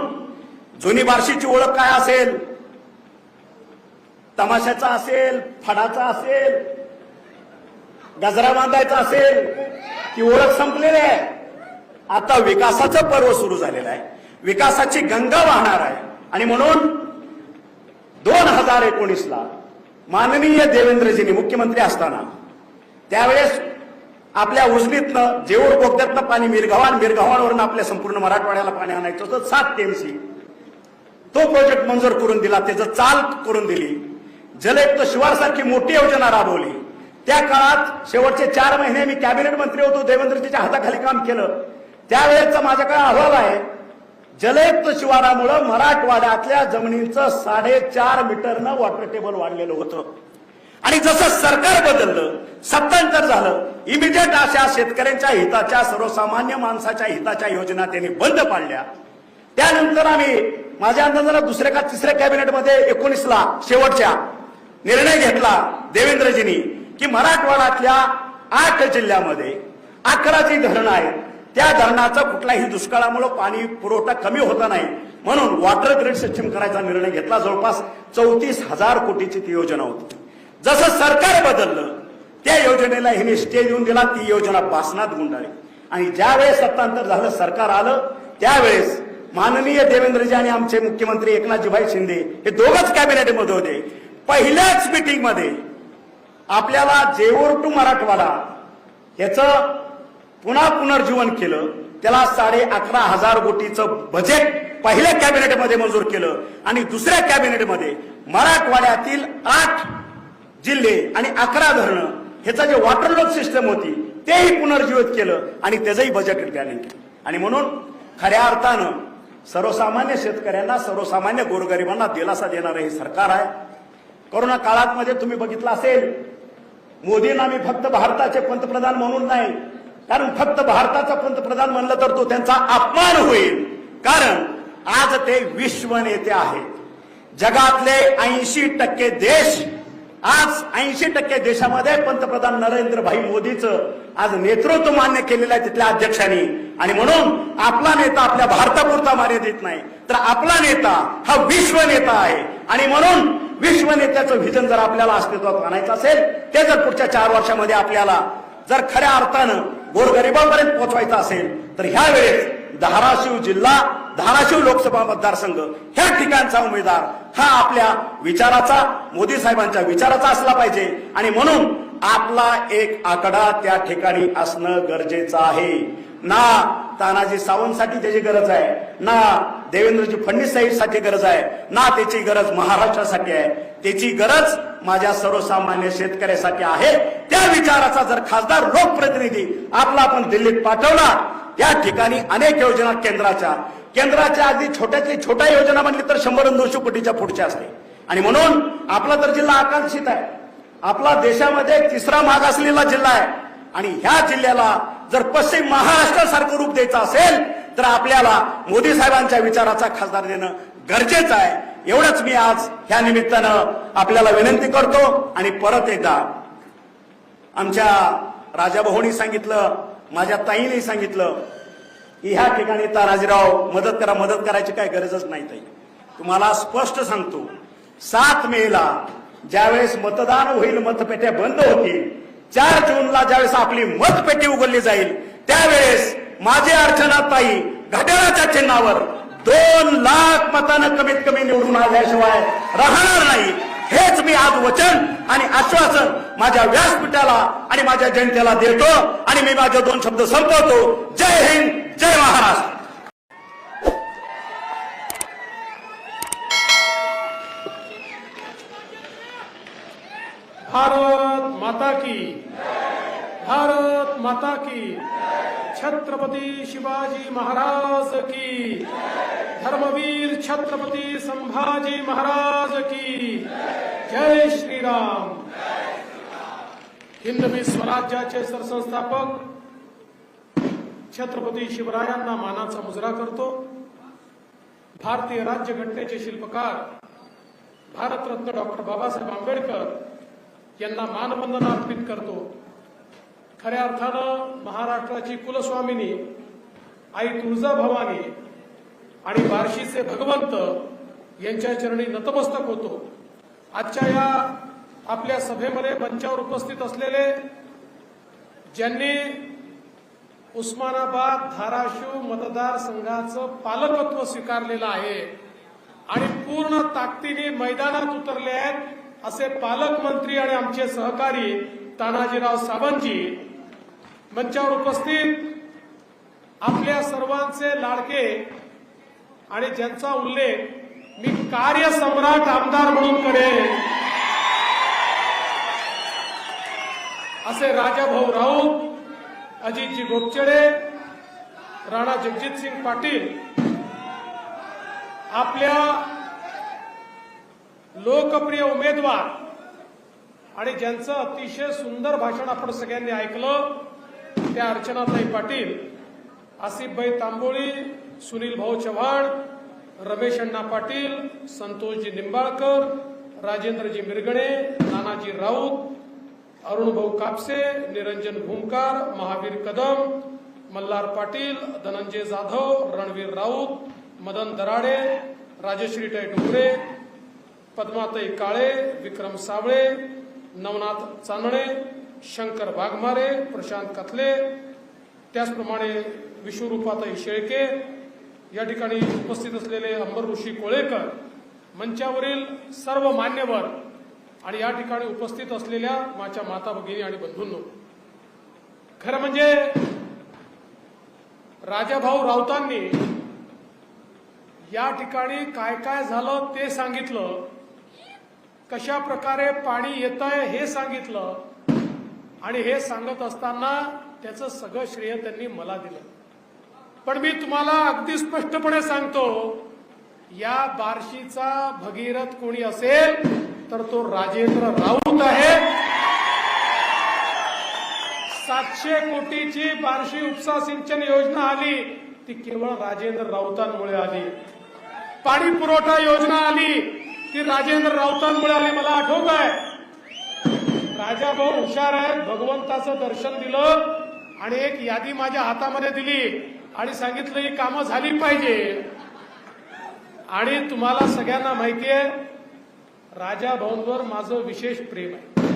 D: जुनी बार्शीची ओळख काय असेल? तमाशाचा असेल, फडाचा असेल, गजरा बांधायचा असेल, ती ओळख संपलेली आहे. आता विकासाचं पर्व सुरू झालेलं आहे, विकासाची गंगा वाहणार आहे. आणि म्हणून 2019ला माननीय देवेंद्रजींनी मुख्यमंत्री असताना त्यावेळेस आपल्या उजनीतनं जेऊर बोगद्यातनं पाणी मिरगावांवरून आपल्या संपूर्ण मराठवाड्याला पाणी आणायचं होतं 7 TMC. तो प्रोजेक्ट मंजूर करून दिला, त्याचं चाल करून दिली. जलयुक्त शिवार सारखी मोठी योजना राबवली. त्या काळात शेवटचे 4 महिने मी कॅबिनेट मंत्री होतो, देवेंद्रजीच्या हाताखाली काम केलं. त्यावेळेचा माझ्याकडे अहवाल आहे, जलयुक्त शिवारामुळे मराठवाड्यातल्या जमिनींचं 4.5 मीटरनं वॉटर टेबल वाढलेलं होतं. आणि जसं सरकार बदललं, सत्तांतर झालं, इमिजिएट अशा शेतकऱ्यांच्या हिताच्या, सर्वसामान्य माणसाच्या हिताच्या योजना त्यांनी बंद पाडल्या. त्यानंतर आम्ही माझ्या अंदाजानं दुसऱ्या का तिसऱ्या कॅबिनेटमध्ये 19ला शेवटच्या निर्णय घेतला देवेंद्रजींनी की मराठवाड्यातल्या 8 जिल्ह्यामध्ये 11 जी धरणं आहेत, त्या धरणाचा कुठल्याही दुष्काळामुळे पाणी पुरवठा कमी होता नाही म्हणून वॉटर ग्रिड सिस्टीम करायचा निर्णय घेतला. जवळपास 34,000 कोटीची ती योजना होती. जसं सरकार बदललं त्या योजनेला हिने स्टे देऊन दिला, ती योजना पासनात गुंडाळली. आणि ज्यावेळेस सत्तांतर झालं, सरकार आलं, त्यावेळेस माननीय देवेंद्रजी आणि आमचे मुख्यमंत्री एकनाथजीभाई शिंदे हे दोघंच कॅबिनेटमध्ये होते. पहिल्याच मीटिंगमध्ये आपल्याला जेऊर टू मराठवाडा याचं पुन्हा पुनर्जीवन केलं. त्याला 11,500 कोटीचं बजेट पहिल्या कॅबिनेटमध्ये मंजूर केलं. आणि दुसऱ्या कॅबिनेटमध्ये मराठवाड्यातील 8 जिल्हे आणि 11 धरणं ह्याचं जे वॉटर लॉक सिस्टम होती तेही पुनर्जीवित केलं आणि त्याचंही बजेट प्लॅनिंग केलं. आणि म्हणून खऱ्या अर्थानं सर्वसामान्य शेतकऱ्यांना, सर्वसामान्य गोरगरिबांना दिलासा देणारं हे सरकार आहे. कोरोना काळात मध्ये तुम्ही बघितलं असेल, मोदींना मी फक्त भारताचे पंतप्रधान म्हणून नाही, कारण फक्त भारताचा पंतप्रधान म्हणलं तर तो त्यांचा अपमान होईल. कारण आज ते विश्व नेते आहेत. जगातले 80% देश, आज 80% देशामध्ये पंतप्रधान नरेंद्रभाई मोदीचं आज नेतृत्व मान्य केलेलं आहे तिथल्या अध्यक्षांनी. आणि म्हणून आपला नेता आपल्या भारतापुरता मर्यादित नाही, तर आपला नेता हा विश्व नेता आहे. आणि म्हणून विश्व नेत्याचं व्हिजन जर आपल्याला अस्तित्वात आणायचं असेल, ते जर पुढच्या 4 वर्षामध्ये आपल्याला जर खऱ्या अर्थानं गोरगरिबांपर्यंत पोहोचवायचं असेल, तर ह्या वेळेस धाराशिव जिल्हा, धाराशिव लोकसभा मतदारसंघ ह्या ठिकाणचा उमेदवार हा आपल्या विचाराचा, मोदी साहेबांच्या विचाराचा असला पाहिजे. आणि म्हणून आपला एक आकडा त्या ठिकाणी असणं गरजेचं आहे. ना तानाजी सावंतसाठी त्याची गरज आहे, ना देवेंद्रजी फडणवीस साहेबांसाठी गरज आहे, ना त्याची गरज महाराष्ट्रासाठी आहे. त्याची गरज माझ्या सर्वसामान्य शेतकऱ्यासाठी आहे. त्या विचाराचा जर खासदार लोकप्रतिनिधी आपला आपण दिल्लीत पाठवला, त्या ठिकाणी अनेक योजना केंद्राच्या अगदी छोट्यातली छोट्या योजना म्हणली तर 100-200 कोटीच्या पुढच्या असते. आणि म्हणून आपला तर जिल्हा आकांक्षित आहे, आपला देशामध्ये 3रा मागासलेला जिल्हा आहे. आणि ह्या जिल्ह्याला जर पश्चिम महाराष्ट्रासारखं रूप द्यायचं असेल तर आपल्याला मोदी साहेबांच्या विचाराचा खासदार देणं गरजेचं आहे. एवढंच मी आज ह्या निमित्तानं आपल्याला विनंती करतो. आणि परत एकदा आमच्या राजाभाऊनी सांगितलं, माझ्या ताईने सांगितलं की ह्या ठिकाणी तानाजीराव मदत करायची काय गरजच नाही. ताई, तुम्हाला स्पष्ट सांगतो, 7 मेला ज्यावेळेस मतदान होईल, मतपेट्या बंद होतील, 4 जूनला ज्यावेळेस आपली मतपेटी उघडली जाईल, त्यावेळेस माझी अर्चनाताई घड्याळाच्या चिन्हावर 2 लाख मतानं कमीत कमी निवडून आल्याशिवाय राहणार नाही. हेच मी आज वचन आणि आश्वासन माझ्या व्यासपीठाला आणि माझ्या जनतेला देतो आणि मी माझे 2 शब्द संपवतो. जय हिंद, जय महाराष्ट्र.
E: भारत माता की, भारत माता की, छत्रपती शिवाजी महाराज की, धर्मवीर छत्रपती संभाजी महाराज की, जय श्रीराम. हिंदवी स्वराज्याचे सरसंस्थापक छत्रपती शिवरायांना मानाचा मुजरा करतो. भारतीय राज्यघटनेचे शिल्पकार भारतरत्न डॉक्टर बाबासाहेब आंबेडकर यांना मानवंदना अर्पित करतो. खऱ्या अर्थानं महाराष्ट्राची कुलस्वामिनी आई तुळजाभवानी आणि बार्शीचे भगवंत यांच्या चरणी नतमस्तक होतो. आजच्या या आपल्या सभेमध्ये मंचावर उपस्थित असलेले ज्यांनी उस्मानाबाद धाराशिव मतदारसंघाचं पालकत्व स्वीकारलेलं आहे आणि पूर्ण ताकदीने मैदानात उतरले आहेत असे पालकमंत्री आणि आमचे सहकारी तानाजीराव सावंतजी, मंचावर उपस्थित आपल्या सर्वांचे लाडके आणि ज्यांचा उल्लेख मी कार्यसम्राट आमदार म्हणून करेन असे राजाभाऊ राऊत, अजितजी गोपचडे, राणा जगजितसिंग पाटील, आपल्या लोकप्रिय उमेदवार आणि ज्यांचं अतिशय सुंदर भाषण आपण सगळ्यांनी ऐकलं त्या अर्चनाताई पाटील, आसिफभाई तांबोळी, सुनील भाऊ चव्हाण, रमेश अण्णा पाटील, संतोषजी निंबाळकर, राजेंद्रजी मिरगणे, नानाजी राऊत, अरुण भाऊ कापसे, निरंजन भूमकार, महावीर कदम, मल्हार पाटील, धनंजय जाधव, रणवीर राऊत, मदन दराडे, राजश्रीताई डोंगरे, पद्माताई काळे, विक्रम सावळे, नवनाथ चांदणे, शंकर वाघमारे, प्रशांत कथले, त्याचप्रमाणे विश्वरूपाताई शेळके, या ठिकाणी उपस्थित असलेले अंबर ऋषी कोळेकर, मंचावरील सर्व मान्यवर आणि या ठिकाणी उपस्थित असलेल्या माझ्या माता भगिनी आणि बंधूंनो, खरं म्हणजे राजाभाऊ राऊतांनी या ठिकाणी काय काय झालं ते सांगितलं, कशा प्रकारे पाणी येत आहे हे सांगितलं आणि हे सांगत असताना त्याचं सगळं श्रेय त्यांनी मला दिलं. पण मी तुम्हाला अगदी स्पष्टपणे सांगतो, या बार्शीचा भगीरथ कोणी असेल तर तो राजेंद्र राऊत आहे. 700 कोटीची बार्शी उपसा सिंचन योजना आली ती केवळ राजेंद्र राऊतांमुळे आली. पाणी पुरवठा योजना आली ती राजेंद्र राऊतांमुळे आली. मला आठवत आहे, राजाभाऊ हुशार आहेत, भगवंताचं दर्शन दिलं आणि एक यादी माझ्या हातामध्ये दिली आणि सांगितलं ही कामं झाली पाहिजे. आणि तुम्हाला सगळ्यांना माहिती आहे, राजाभाऊंवर माझं विशेष प्रेम आहे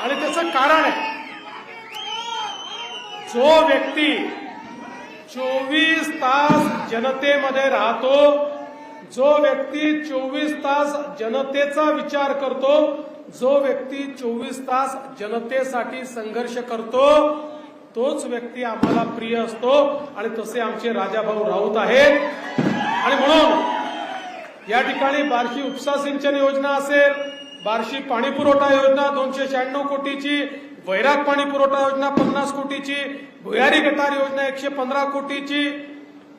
E: आणि त्याचं कारण आहे, जो व्यक्ती 24 तास जनतेमध्ये राहतो, जो व्यक्ती 24 तास जनतेचा विचार करतो, जो व्यक्ती 24 तास जनतेसाठी संघर्ष करतो, तोच व्यक्ती आम्हाला प्रिय असतो आणि तसे आमचे राजाभाऊ राऊत आहेत. आणि म्हणून या ठिकाणी बार्शी उपसा सिंचन योजना असेल, बार्शी पाणी पुरवठा योजना 296 कोटीची, वैराग पाणी पुरवठा योजना 50 कोटीची, भुयारी गटार योजना 115 कोटीची,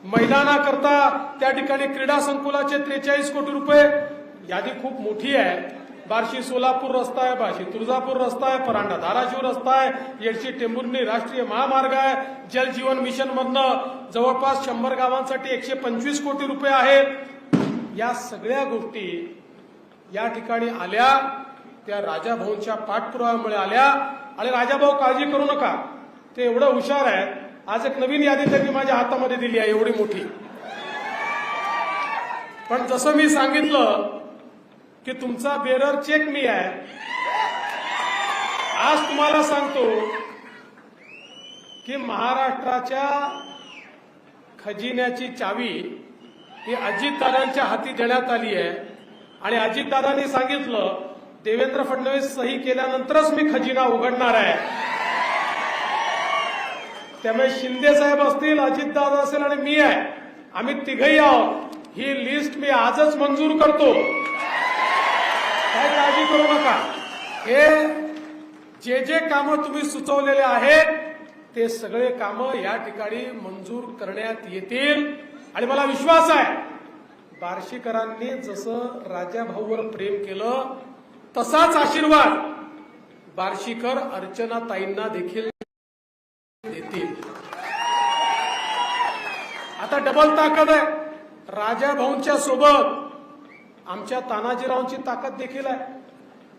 E: मैदानाकरता त्या ठिकाणी क्रीडा संकुलाचे 43 कोटी रुपये, यादी खूप मोठी आहे. बार्शी सोलापूर रस्ता आहे, बार्शी तुळजापूर रस्ता आहे, परांडा धाराशिव रस्ता आहे, येडशी टेंभुर्णी राष्ट्रीय महामार्ग आहे, जल जीवन मिशन मधनं जवळपास 100 गावांसाठी 125 कोटी रुपये आहेत. या सगळ्या गोष्टी या ठिकाणी आल्या त्या राजाभाऊंच्या पाठपुराव्यामुळे आल्या. आणि राजाभाऊ काळजी करू नका, ते एवढं हुशार आहेत, आज एक नवीन यादी त्यांनी माझ्या हातामध्ये दिली आहे एवढी मोठी. पण जसं मी सांगितलं की तुमचा बेरर चेक मी आहे, आज तुम्हाला सांगतो की महाराष्ट्राच्या खजिन्याची चावी ही अजितदादांच्या हाती देण्यात आली आहे आणि अजितदादांनी सांगितलं देवेंद्र फडणवीस सही केल्यानंतरच मी खजिना उघडणार आहे. त्यामुळे शिंदे साहेब असतील, अजितदादा असेल आणि मी आहे, आम्ही तिघही आहोत. ही लिस्ट मी आजच मंजूर करतो, काय काळजी करू नका. हे जे कामं तुम्ही सुचवलेले आहेत ते सगळे कामं या ठिकाणी मंजूर करण्यात येतील. आणि मला विश्वास आहे बार्शीकरांनी जसं राजाभाऊवर प्रेम केलं तसाच आशीर्वाद बार्शीकर अर्चनाताईंना देखील देतील. आता डबल ताकद आहे. राजाभाऊंच्या सोबत आमच्या तानाजीरावांची ताकद देखील आहे.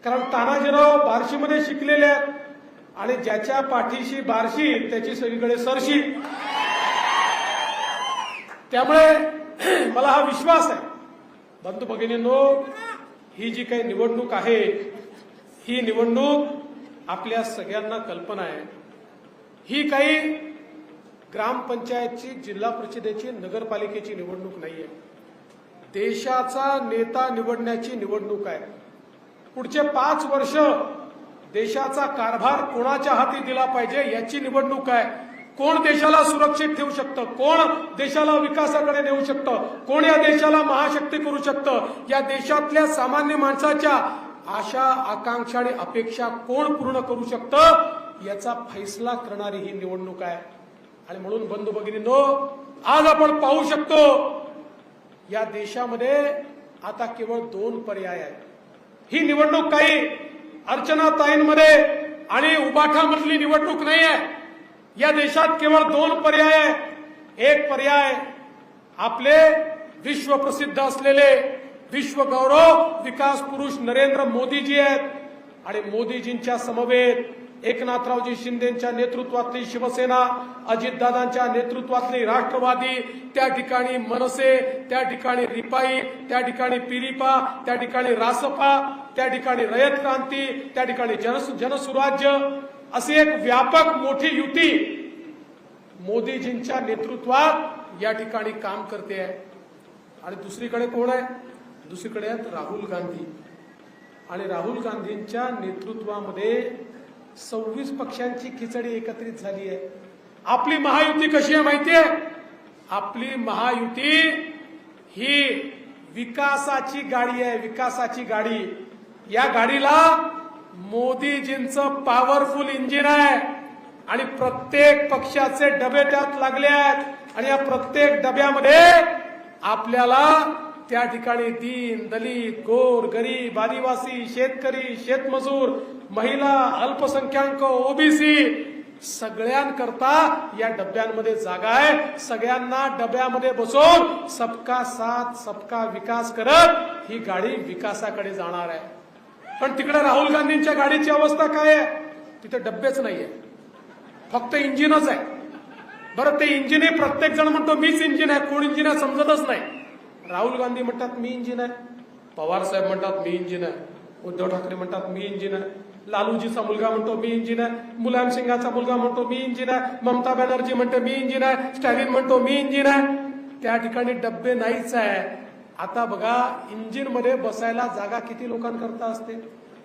E: कारण तानाजीराव बार्शीमध्ये शिकलेले आहेत आणि ज्याच्या पाठीशी बार्शी त्याची सगळीकडे सरशी. त्यामुळे मला हा विश्वास आहे. बंधू भगिनींनो, ही जी काही निवडणूक आहे ही निवडणूक आपल्या सगळ्यांना कल्पना आहे. ही काही ग्रामपंचायतची, जिल्हा परिषदेची, नगरपालिकेची निवडणूक नाहीये. देशाचा नेता निवडण्याची निवडणूक आहे. पुढचे 5 वर्ष देशाचा कारभार कोणाच्या हाती दिला पाहिजे याची निवडणूक आहे. कोण देशाला सुरक्षित ठेवू शकतं, कोण देशाला विकासाकडे नेऊ शकतं, कोण या देशाला महाशक्ती करू शकतं, या देशातल्या सामान्य माणसाच्या आशा, आकांक्षा आणि अपेक्षा कोण पूर्ण करू शकतं याचा फैसला करणारी ही निवडणूक आहे. आणि म्हणून बंधू भगिनींनो, आज आपण पाहू शकतो या देशामध्ये आता केवळ 2 पर्याय आहेत. ही निवडणूक काही अर्चनाताईंमध्ये आणि उबाठामधली निवडणूक नाही आहे. या देशात केवळ 2 पर्याय आहे. एक पर्याय आपले विश्वप्रसिद्ध असलेले विश्वगौरव विकास पुरुष नरेंद्र मोदीजी आहेत आणि मोदीजींच्या समवेत एकनाथरावजी शिंदेच्या नेतृत्वातली शिवसेना, अजितदादांच्या नेतृत्वातली राष्ट्रवादी, त्या ठिकाणी मनसे, त्या ठिकाणी रिपाई, त्या ठिकाणी पिरिपा, त्या ठिकाणी रासपा, त्या ठिकाणी रयत क्रांती, त्या ठिकाणी जनसुराज्य, अशी एक व्यापक मोठी युती मोदीजींच्या नेतृत्वात या ठिकाणी काम करते आहे. आणि दुसरीकडे कोण आहे? दुसरीकडे आहेत राहुल गांधी. आणि राहुल गांधींच्या नेतृत्वामध्ये 26 पक्षांची खिचडी एकत्रित झाली आहे. आपली महायुती कशी आहे माहिती आहे? आपली महायुती ही विकासाची गाडी आहे, विकासाची गाडी. या गाडीला मोदीजींचं पॉवरफुल इंजिन आहे आणि प्रत्येक पक्षाचे डबे त्यात लागले आहेत आणि या प्रत्येक डब्यामध्ये आपल्याला त्या ठिकाणी दीन, दलित, गोर, गरीब, आदिवासी, शेतकरी, शेतमजूर, महिला, अल्पसंख्याक, ओबीसी सगळ्यांकरता या डब्यांमध्ये जागा आहे. सगळ्यांना डब्यामध्ये बसवून सबका साथ सबका विकास करत ही गाडी विकासाकडे जाणार आहे. पण तिकडे राहुल गांधींच्या गाडीची अवस्था काय आहे? तिथे डब्बेच नाहीये, फक्त इंजिनच आहे. बरं, ते इंजिन हे प्रत्येक जण म्हणतो मीच इंजिन आहे. कोण इंजिन आहे समजतच नाही. राहुल गांधी म्हणतात मी इंजिन आहे, पवार साहेब म्हणतात मी इंजिन आहे, उद्धव ठाकरे म्हणतात मी इंजिन आहे, लालूजीचा मुलगा म्हणतो मी इंजिन आहे, मुलायम सिंगाचा मुलगा म्हणतो मी इंजिन आहे, ममता बॅनर्जी म्हणते मी इंजिन आहे, स्टॅलिन म्हणतो मी इंजिन आहे. त्या ठिकाणी डब्बे नाहीच आहे. आता बघा, इंजिन मध्ये बसायला जागा किती लोकांकरता असते?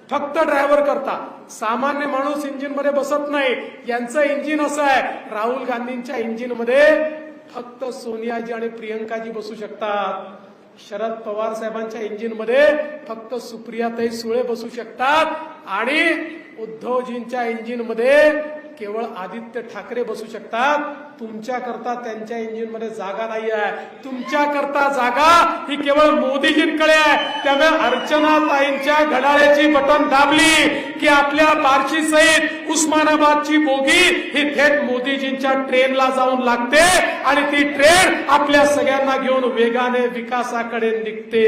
E: फक्त ड्रायव्हर करता. सामान्य माणूस इंजिन मध्ये बसत नाही. यांचं इंजिन असं आहे, राहुल गांधींच्या इंजिन मध्ये फक्त सोनियाजी आणि प्रियंकाजी बसू शकतात. शरद पवार साहेबांच्या इंजिन मध्ये फक्त सुप्रियाताई सुळे बसू शकतात आणि उद्धवजींच्या इंजिन मध्ये केवळ आदित्य ठाकरे बसू शकतात. तुमच्याकरता त्यांच्या इंजिन मध्ये जागा नाही आहे. तुमच्याकरता जागा ही केवळ मोदीजींकडे आहे. त्यामुळे अर्चनाताईंच्या घड्याळाची बटन दाबली की आपल्या बार्शी सहित उस्मानाबादची बोगी ही थेट मोदीजींच्या ट्रेनला जाऊन लागते आणि ती ट्रेन आपल्या सगळ्यांना घेऊन वेगाने विकासाकडे निघते.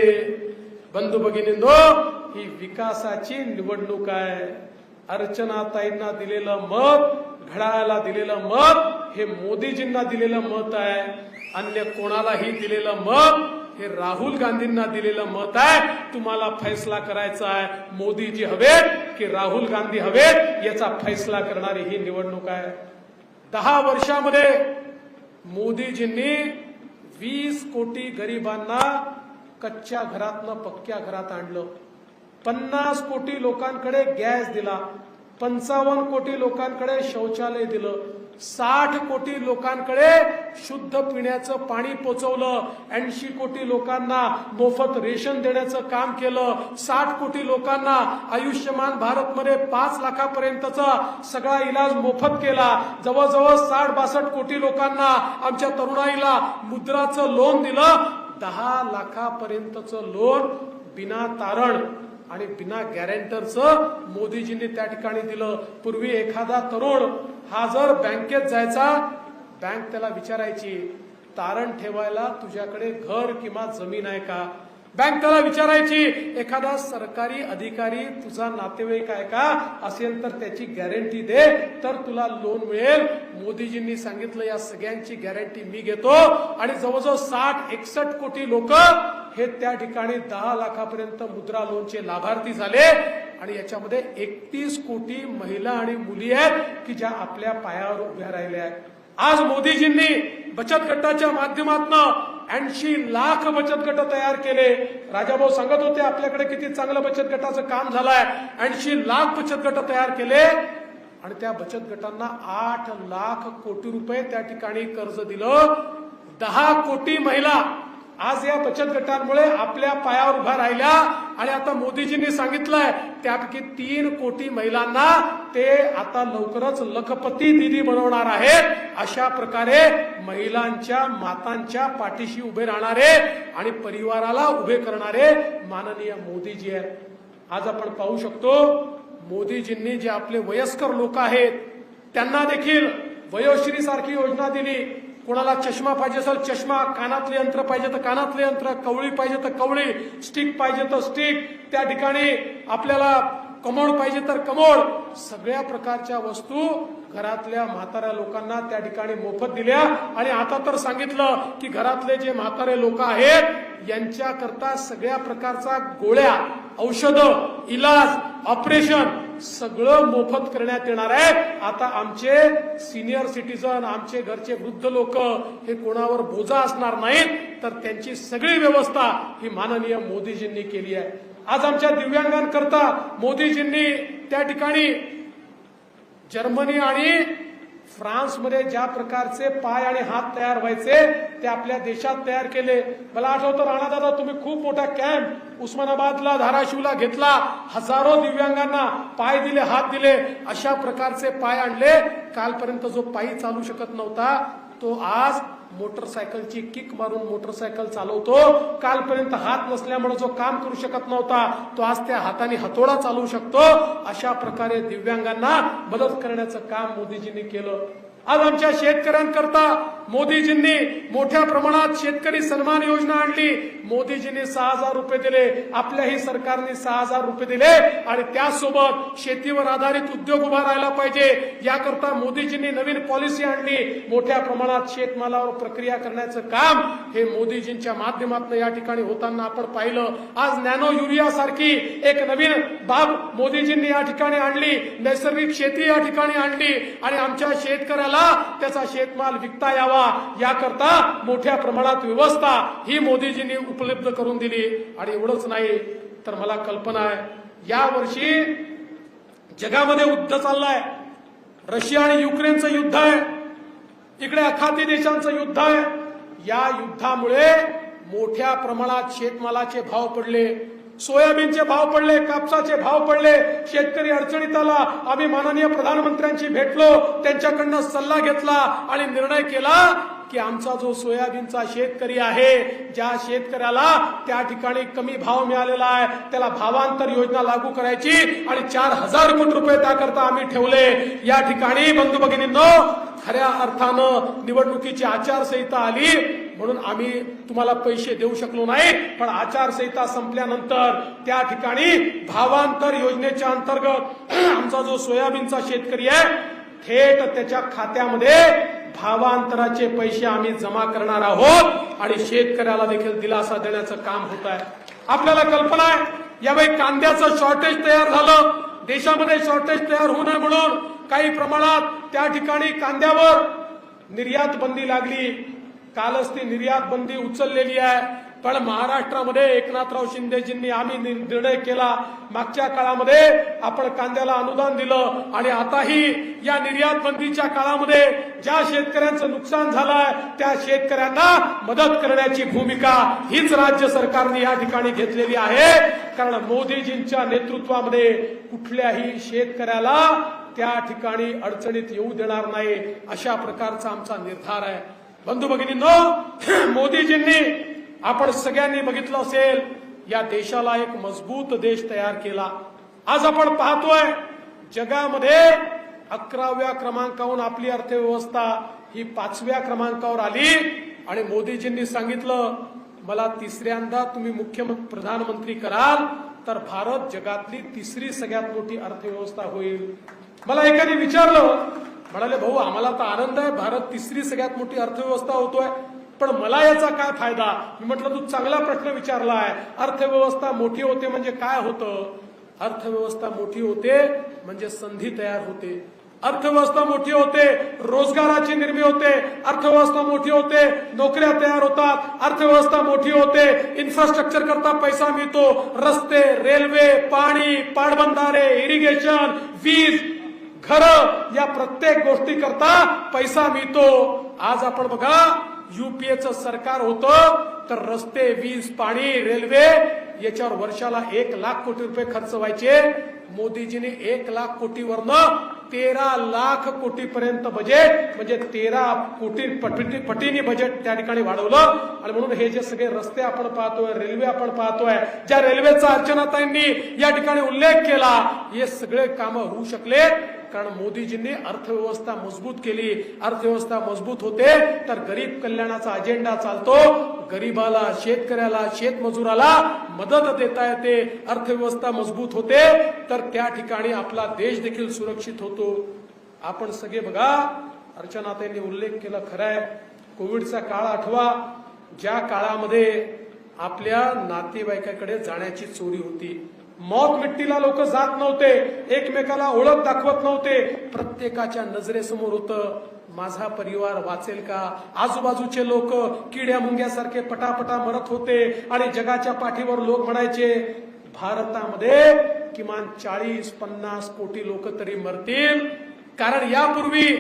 E: बंधू भगिनींनो, ही विकासाची निवडणूक आहे. अर्चनाताईंना दिलेलं मत, घड्याळाला दिलेलं मत हे मोदीजींना दिलेलं मत आहे. अन्य कोणालाही दिलेलं मत हे राहुल गांधींना दिलेलं मत आहे. तुम्हाला फैसला करायचा आहे, मोदीजी हवेत की राहुल गांधी हवेत याचा फैसला करणारी ही निवडणूक आहे. 10 वर्षामध्ये मोदीजींनी 20 कोटी गरिबांना कच्च्या घरातनं पक्क्या घरात आणलं. 50 कोटी लोकांकडे गॅस दिला, 55 कोटी लोकांकडे शौचालय दिलं, 60 कोटी लोकांकडे शुद्ध पिण्याचं पाणी पोचवलं, 80 कोटी लोकांना मोफत रेशन देण्याचं काम केलं, 60 कोटी लोकांना आयुष्यमान भारतमध्ये 5 लाखापर्यंतचा सगळा इलाज मोफत केला, जवळजवळ 60-62 कोटी लोकांना आमच्या तरुणाईला मुद्राचं लोन दिलं, 10 लाखापर्यंतचं लोन बिना तारण आणि बिना गॅरेंटरचं मोदीजींनी त्या ठिकाणी दिलं. पूर्वी एखादा तरुण हा जर बँकेत जायचा, बँक त्याला विचारायची तारण ठेवायला तुझ्याकडे घर किंवा जमीन आहे का. बँक त्याला विचारायची एखादा सरकारी अधिकारी तुझा नातेवाईक आहे का, असेल तर त्याची गॅरंटी दे तर तुला लोन मिळेल. मोदीजींनी सांगितलं या सगळ्यांची गॅरंटी मी घेतो आणि जवळजवळ 60-61 कोटी लोक हे त्या ठिकाणी 10 लाखापर्यंत मुद्रा लोनचे लाभार्थी झाले आणि याच्यामध्ये 31 कोटी महिला आणि मुली आहेत की ज्या आपल्या पायावर उभ्या राहिल्या आहेत. आज मोदीजींनी बचत गटाच्या माध्यमातून 80 लाख बचत गट तयार केले. राजाभाऊ सांगत होते आपल्याकडे किती चांगलं बचत गटाचं काम झालंय. 80 लाख बचत गट तयार केले आणि त्या बचत गटांना 8 लाख कोटी रुपये त्या ठिकाणी कर्ज दिलं. 10 कोटी महिला आज या बचत गटांमुळे आपल्या पायावर उभ्या राहिल्या आणि आता मोदीजींनी सांगितलंय त्यापैकी 3 कोटी महिलांना ते आता लवकरच लखपती दीदी बनवणार आहेत. अशा प्रकारे महिलांच्या मातांच्या पाठीशी उभे राहणारे आणि परिवाराला उभे करणारे माननीय मोदीजी आहेत. आज आपण पाहू शकतो मोदीजींनी जे आपले वयस्कर लोक आहेत त्यांना देखील वयोश्री सारखी योजना दिली. कोणाला चष्मा पाहिजे असेल चष्मा, कानातले यंत्र पाहिजे तर कानातले यंत्र, कवळी पाहिजे तर कवळी, स्टिक पाहिजे तर स्टिक, त्या ठिकाणी आपल्याला कमोड पाहिजे तर कमोड, सगळ्या प्रकारच्या वस्तू घरातल्या म्हाताऱ्या लोकांना त्या ठिकाणी मोफत दिल्या. आणि आता तर सांगितलं की घरातले जे म्हातारे लोक आहेत यांच्याकरता सगळ्या प्रकारचा गोळ्या, औषधं, इलाज, ऑपरेशन सगळं मोफत करण्यात येणार आहे. आता आमचे सिनियर सिटीजन, आमचे घरचे वृद्ध लोक हे कोणावर बोजा असणार नाहीत तर त्यांची सगळी व्यवस्था ही माननीय मोदीजींनी केली आहे. आज आमच्या दिव्यांगांकरता मोदीजींनी त्या ठिकाणी जर्मनी आणि फ्रान्समध्ये ज्या प्रकारचे पाय आणि हात तयार व्हायचे ते आपल्या देशात तयार केले. मला आठवतं राणादादा तुम्ही खूप मोठा कॅम्प उस्मानाबादला, धाराशिवला घेतला, हजारो दिव्यांगांना पाय दिले, हात दिले, अशा प्रकारचे पाय आणले. कालपर्यंत जो पायी चालू शकत नव्हता तो आज मोटरसायकलची किक मारून मोटरसायकल चालवतो. कालपर्यंत हात नसल्यामुळे जो काम करू शकत नव्हता तो आज त्या हाताने हातोडा चालवू शकतो. अशा प्रकारे दिव्यांगांना मदत करण्याचं काम मोदीजींनी केलं. आज आमच्या शेतकऱ्यांकरता मोदीजींनी मोठ्या प्रमाणात शेतकरी सन्मान योजना आणली. मोदीजींनी 6,000 रुपये दिले, आपल्याही सरकारने 6,000 रुपये दिले आणि त्यासोबत शेतीवर आधारित उद्योग उभा राहायला पाहिजे याकरता मोदीजींनी नवीन पॉलिसी आणली. मोठ्या प्रमाणात शेतमालावर प्रक्रिया करण्याचं काम हे मोदीजींच्या माध्यमातून या ठिकाणी होताना आपण पाहिलं. आज नॅनो युरिया सारखी एक नवीन बाब मोदीजींनी या ठिकाणी आणली. नैसर्गिक शेती या ठिकाणी आणली आणि आमच्या शेतकऱ्याला त्याचा शेतमाल विकता यावा याकरता मोठ्या प्रमाणात व्यवस्था ही मोदीजींनी उपलब्ध करून दिली. आणि एवढंच नाही तर मला कल्पना आहे यावर्षी जगामध्ये युद्ध चाललंय. रशिया आणि युक्रेनचं युद्ध आहे, इकडे अखाती देशांचं युद्ध आहे. या युद्धामुळे मोठ्या प्रमाणात शेतमालाचे भाव पडले, सोयाबीनचे भाव पडले, कापसाचे भाव पडले. शेतकरी अडचणीत आला. आम्ही माननीय प्रधानमंत्र्यांशी भेटलो, त्यांच्याकडनं सल्ला घेतला आणि निर्णय केला की आमचा जो सोयाबीनचा शेतकरी आहे, ज्या शेतकऱ्याला त्या ठिकाणी कमी भाव मिळालेला आहे त्याला भावांतर योजना लागू करायची आणि 4,000 कोटी रुपये त्याकरता आम्ही ठेवले. या ठिकाणी बंधू भगिनींनो खऱ्या अर्थानं निवडणुकीची आचारसंहिता आली म्हणून आम्ही तुम्हाला पैसे देऊ शकलो नाही, पण आचारसंहिता संपल्यानंतर त्या ठिकाणी भावांतर योजनेच्या अंतर्गत आमचा जो सोयाबीनचा शेतकरी आहे थेट त्याच्या खात्यामध्ये भावांतराचे पैसे आम्ही जमा करणार आहोत आणि शेतकऱ्याला देखील दिलासा देण्याचं काम होत आहे. आपल्याला कल्पना आहे यावेळी कांद्याचं शॉर्टेज तयार झालं. देशामध्ये शॉर्टेज तयार होऊ नये म्हणून काही प्रमाणात त्या ठिकाणी कांद्यावर निर्यात बंदी लागली. कालच ती निर्यात बंदी उचललेली आहे. पण महाराष्ट्रामध्ये एकनाथराव शिंदेजींनी आम्ही निर्णय केला, मागच्या काळामध्ये आपण कांद्याला अनुदान दिलं आणि आताही या निर्यात बंदीच्या काळामध्ये ज्या शेतकऱ्यांचं नुकसान झालंय त्या शेतकऱ्यांना मदत करण्याची भूमिका हीच राज्य सरकारने या ठिकाणी घेतलेली आहे. कारण मोदीजींच्या नेतृत्वामध्ये कुठल्याही शेतकऱ्याला त्या ठिकाणी अडचणीत येऊ देणार नाही, अशा प्रकारचा आमचा निर्धार आहे. बंधू भगिनींनो, मोदीजींनी आपण सगळ्यांनी बघितलं असेल या देशाला एक मजबूत देश तयार केला. आज आपण पाहतोय जगामध्ये 11व्या क्रमांकावरून आपली अर्थव्यवस्था ही 5व्या क्रमांकावर आली आणि मोदीजींनी सांगितलं मला तिसऱ्यांदा तुम्ही प्रधानमंत्री कराल तर भारत जगातली तिसरी सगळ्यात मोठी अर्थव्यवस्था होईल. मला एकाने विचारलं, म्हणाले भाऊ आम्हाला तर आनंद आहे, भारत तिसरी सगळ्यात मोठी अर्थव्यवस्था होतोय, पण मला याचा काय फायदा? मी म्हटलं तू चांगला प्रश्न विचारला आहे. अर्थव्यवस्था मोठी होते म्हणजे काय होतं? अर्थव्यवस्था मोठी होते म्हणजे संधी तयार होते, अर्थव्यवस्था मोठी होते रोजगाराची निर्मिती होते, अर्थव्यवस्था मोठी होते नोकऱ्या तयार होतात, अर्थव्यवस्था मोठी होते इन्फ्रास्ट्रक्चर करता पैसा मिळतो, रस्ते, रेल्वे, पाणी, पाटबंधारे, इरिगेशन, वीज, घरं, या प्रत्येक गोष्टी करता पैसा मिळतो. आज आपण बघा युपीएचं सरकार होतं तर रस्ते, वीज, पाणी, रेल्वे याच्यावर वर्षाला 1 लाख कोटी रुपये खर्च व्हायचे. मोदीजींनी 1 लाख कोटीवरनं 13 लाख कोटीपर्यंत बजेट म्हणजे 13 कोटी पटीने बजेट त्या ठिकाणी वाढवलं. आणि म्हणून हे जे सगळे रस्ते आपण पाहतोय, रेल्वे आपण पाहतोय, ज्या रेल्वेचा अर्चनाताईंनी या ठिकाणी उल्लेख केला, हे सगळे कामं होऊ शकले कारण मोदीजींनी अर्थव्यवस्था मजबूत केली. अर्थव्यवस्था मजबूत होते तर गरीब कल्याणाचा अजेंडा चालतो, गरीबाला, शेतकऱ्याला, शेतमजुराला मदत देता येते. अर्थव्यवस्था मजबूत होते तर त्या ठिकाणी आपला देश देखील सुरक्षित होतो. आपण सगळे बघा, अर्चनाताईंनी उल्लेख केला, खरं आहे कोविडचा काळ आठवा, ज्या काळामध्ये आपल्या नातेवाईकाकडे जाण्याची चोरी होती, मौत मिट्टीला लोक जात नव्हते, एकमेकाला ओळख दाखवत नव्हते, प्रत्येकाच्या नजरेसमोर होतं माझा परिवार वाचेल का, आजूबाजूचे लोक किड्या मुंग्यासारखे पटापटा मरत होते आणि जगाच्या पाठीवर लोक म्हणायचे भारतामध्ये किमान 40-50 कोटी लोक तरी मरतील. कारण यापूर्वी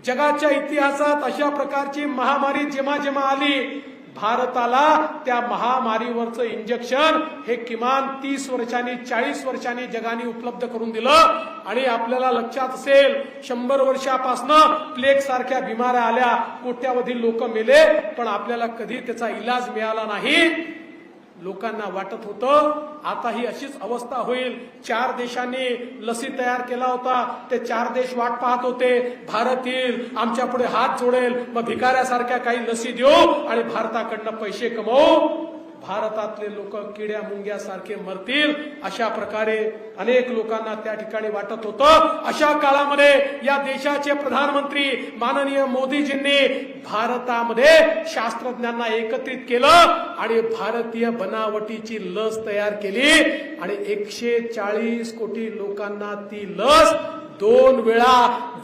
E: जगाच्या इतिहासात अशा प्रकारची महामारी जेव्हा जेव्हा आली, भारताला त्या महामारीवरचं इंजेक्शन हे किमान 30 वर्षांनी 40 वर्षांनी जगाने उपलब्ध करून दिलं. आणि आपल्याला लक्षात असेल 100 वर्षापासून प्लेग सारख्या बिमाऱ्या आल्या, कोट्यावधी लोक मेले, पण आपल्याला कधी त्याचा इलाज मिळाला नाही. लोकांना वाटत होतं आता ही अशीच अवस्था होईल. 4 देशांनी लसी तयार केला होता, ते 4 देश वाट पाहत होते भारत येईल, आमच्या पुढे हात जोडेल, मग भिकाऱ्यासारख्या काही लसी देऊ आणि भारताकडनं पैसे कमवू. भारतातले लोक किड्या मुंग्यासारखे मरतील अशा प्रकारे अनेक लोकांना त्या ठिकाणी वाटत होतं. अशा काळामध्ये या देशाचे प्रधानमंत्री माननीय मोदीजींनी भारतामध्ये शास्त्रज्ञांना एकत्रित केलं आणि भारतीय बनावटीची लस तयार केली आणि 140 कोटी लोकांना ती लस 2 वेळा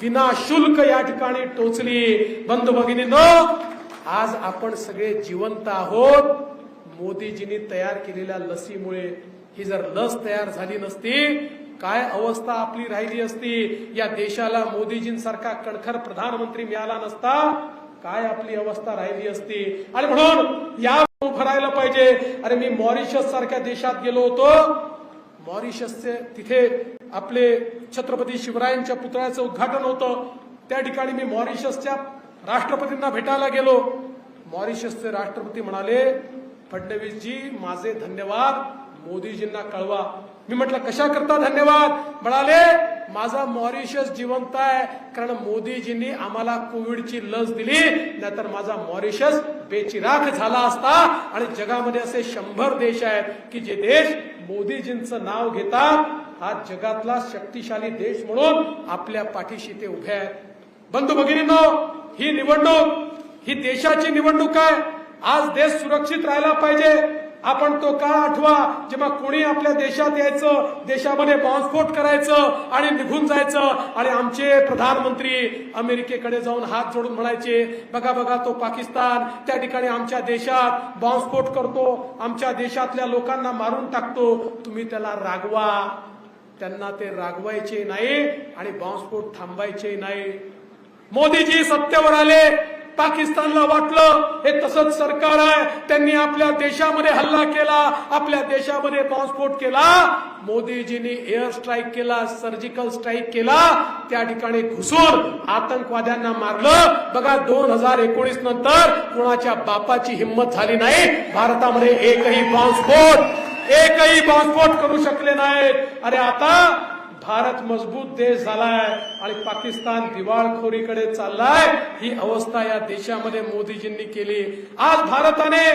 E: विनाशुल्क या ठिकाणी टोचली. बंधू भगिनींनो, आज आपण सगळे जिवंत आहोत मोदीजींनी तयार केलेल्या लसीमुळे. ही जर लस तयार झाली नसती काय अवस्था आपली राहिली असती? या देशाला मोदीजींसारखा कणखर प्रधानमंत्री मिळाला नसता काय आपली अवस्था राहिली असती? आणि म्हणून या उभं राहायला पाहिजे. अरे मी मॉरिशस सारख्या देशात गेलो होतो, मॉरिशसचे तिथे आपले छत्रपती शिवरायांच्या पुतळ्याचं उद्घाटन होतं, त्या ठिकाणी मी मॉरिशसच्या राष्ट्रपतींना भेटायला गेलो. मॉरिशसचे राष्ट्रपती म्हणाले फडणवीसजी माझे धन्यवाद मोदीजींना कळवा. मी म्हटलं कशा करता धन्यवाद? म्हणाले माझा मॉरिशस जिवंत आहे कारण मोदीजींनी आम्हाला कोविडची लस दिली, नाहीतर माझा मॉरिशस बेचिराख झाला असता. आणि जगामध्ये असे 100 देश आहेत की जे देश मोदीजींचं नाव घेतात, हा जगातला शक्तिशाली देश म्हणून आपल्या पाठीशी ते उभे आहेत. बंधू भगिनींनो, ही निवडणूक ही देशाची निवडणूक आहे. आज देश सुरक्षित राहायला पाहिजे. आपण तो काळ आठवा जेव्हा कोणी आपल्या देशात यायचं, देशामध्ये बॉम्बस्फोट करायचं आणि निघून जायचं आणि आमचे प्रधानमंत्री अमेरिकेकडे जाऊन हात जोडून म्हणायचे, बघा बघा तो पाकिस्तान त्या ठिकाणी आमच्या देशात बॉम्बस्फोट करतो, आमच्या देशातल्या लोकांना मारून टाकतो, तुम्ही त्याला रागवा. त्यांना ते रागवायचे नाही आणि बॉम्बस्फोट थांबायचे नाही. मोदीजी सत्तेवर आले, पाकिस्तानला वाटलं हे तसंच सरकार आहे, त्यांनी आपल्या देशामध्ये हल्ला केला, आपल्या देशामध्ये बॉम्बस्फोट केला. मोदीजींनी एअर स्ट्राईक केला, सर्जिकल स्ट्राईक केला, त्या ठिकाणी घुसून आतंकवाद्यांना मारलं. बघा 2019 नंतर कोणाच्या बापाची हिंमत झाली नाही भारतामध्ये एकही बॉम्बस्फोट करू शकले नाहीत. अरे आता भारत मजबूत देश झालाय आणि पाकिस्तान दिवाळखोरीकडे चाललाय. ही अवस्था या देशामध्ये मोदीजींनी केली. आज भारताने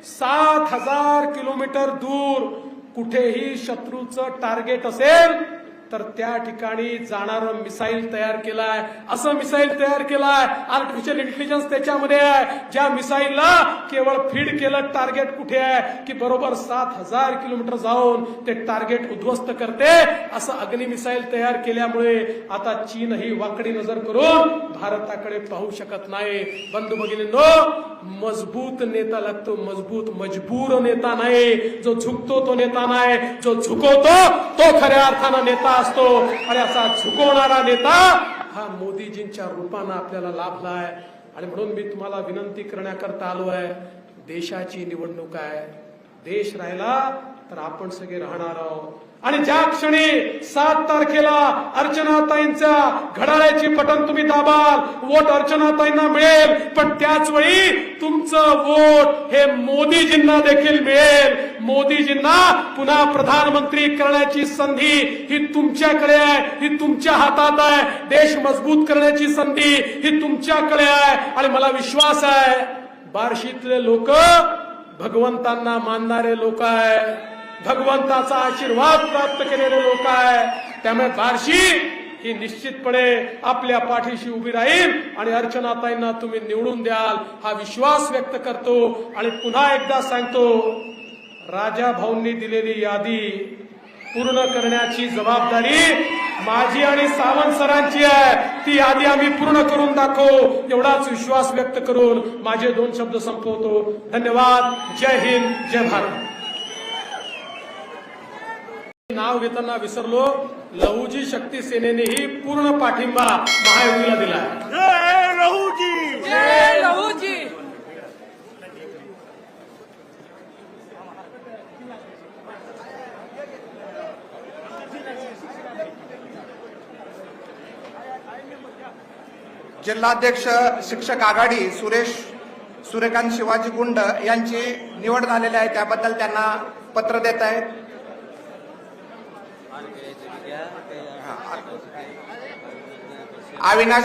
E: 7,000 किलोमीटर दूर कुठेही शत्रूचं टार्गेट असेल तर त्या ठिकाणी जाणारं मिसाईल तयार केलाय. असं मिसाईल तयार केलाय, आर्टिफिशियल इंटेलिजन्स त्याच्यामध्ये आहे, ज्या मिसाईलला केवळ फीड केलं टार्गेट कुठे आहे की बरोबर 7,000 किलोमीटर जाऊन ते टार्गेट उद्ध्वस्त करते. असं अग्नि मिसाईल तयार केल्यामुळे आता चीनही वाकडी नजर करून भारताकडे पाहू शकत नाही. बंधू भगिनींनो, मजबूत नेता लागतो, मजबूर नेता नाही. जो झुकतो तो नेता नाही, जो झुकवतो तो खऱ्या अर्थानं नेता असतो. आणि असा झुकवणारा नेता हा मोदीजींच्या रूपानं आपल्याला लाभलाय. आणि म्हणून मी तुम्हाला विनंती करण्याकरता आलो आहे, देशाची निवडणूक आहे, देश राहिला तर आपण सगळे राहणार आहोत. आणि ज्या क्षणी 7 तारखेला अर्चनाताईंच्या घड्याळाची बटन तुम्ही दाबाल, वोट अर्चनाताईंना मिळेल, पण त्याच वेळी तुमचं वोट हे मोदीजींना देखील मिळेल. मोदीजींना पुन्हा प्रधानमंत्री करण्याची संधी ही तुमच्याकडे आहे, ही तुमच्या हातात आहे. देश मजबूत करण्याची संधी ही तुमच्याकडे आहे. आणि मला विश्वास आहे बार्शीतले लोक भगवंतांना मानणारे लोक आहे, भगवंताचा आशीर्वाद प्राप्त केलेले लोक आहे. त्यामुळे बार्शी ही निश्चितपणे आपल्या पाठीशी उभी राहील आणि अर्चनाताईंना तुम्ही निवडून द्याल हा विश्वास व्यक्त करतो. आणि पुन्हा एकदा सांगतो, राजा भाऊंनी दिलेली यादी पूर्ण करण्याची जबाबदारी माझी आणि सावंत सरांची आहे. ती यादी आम्ही पूर्ण करून दाखवू एवढाच विश्वास व्यक्त करून माझे 2 शब्द संपवतो. धन्यवाद. जय हिंद, जय भारत. नाव घेताना विसरलो, लहुजी शक्ती सेनेनेही पूर्ण पाठिंबा महायुतीला दिला.
D: जय लहूजी.
C: जय लहूजी.
B: जिल्हाध्यक्ष शिक्षक आघाडी सूर्यकांत शिवाजी गुंड यांची निवड झालेली आहे, त्याबद्दल त्यांना पत्र देत आहेत. अविनाश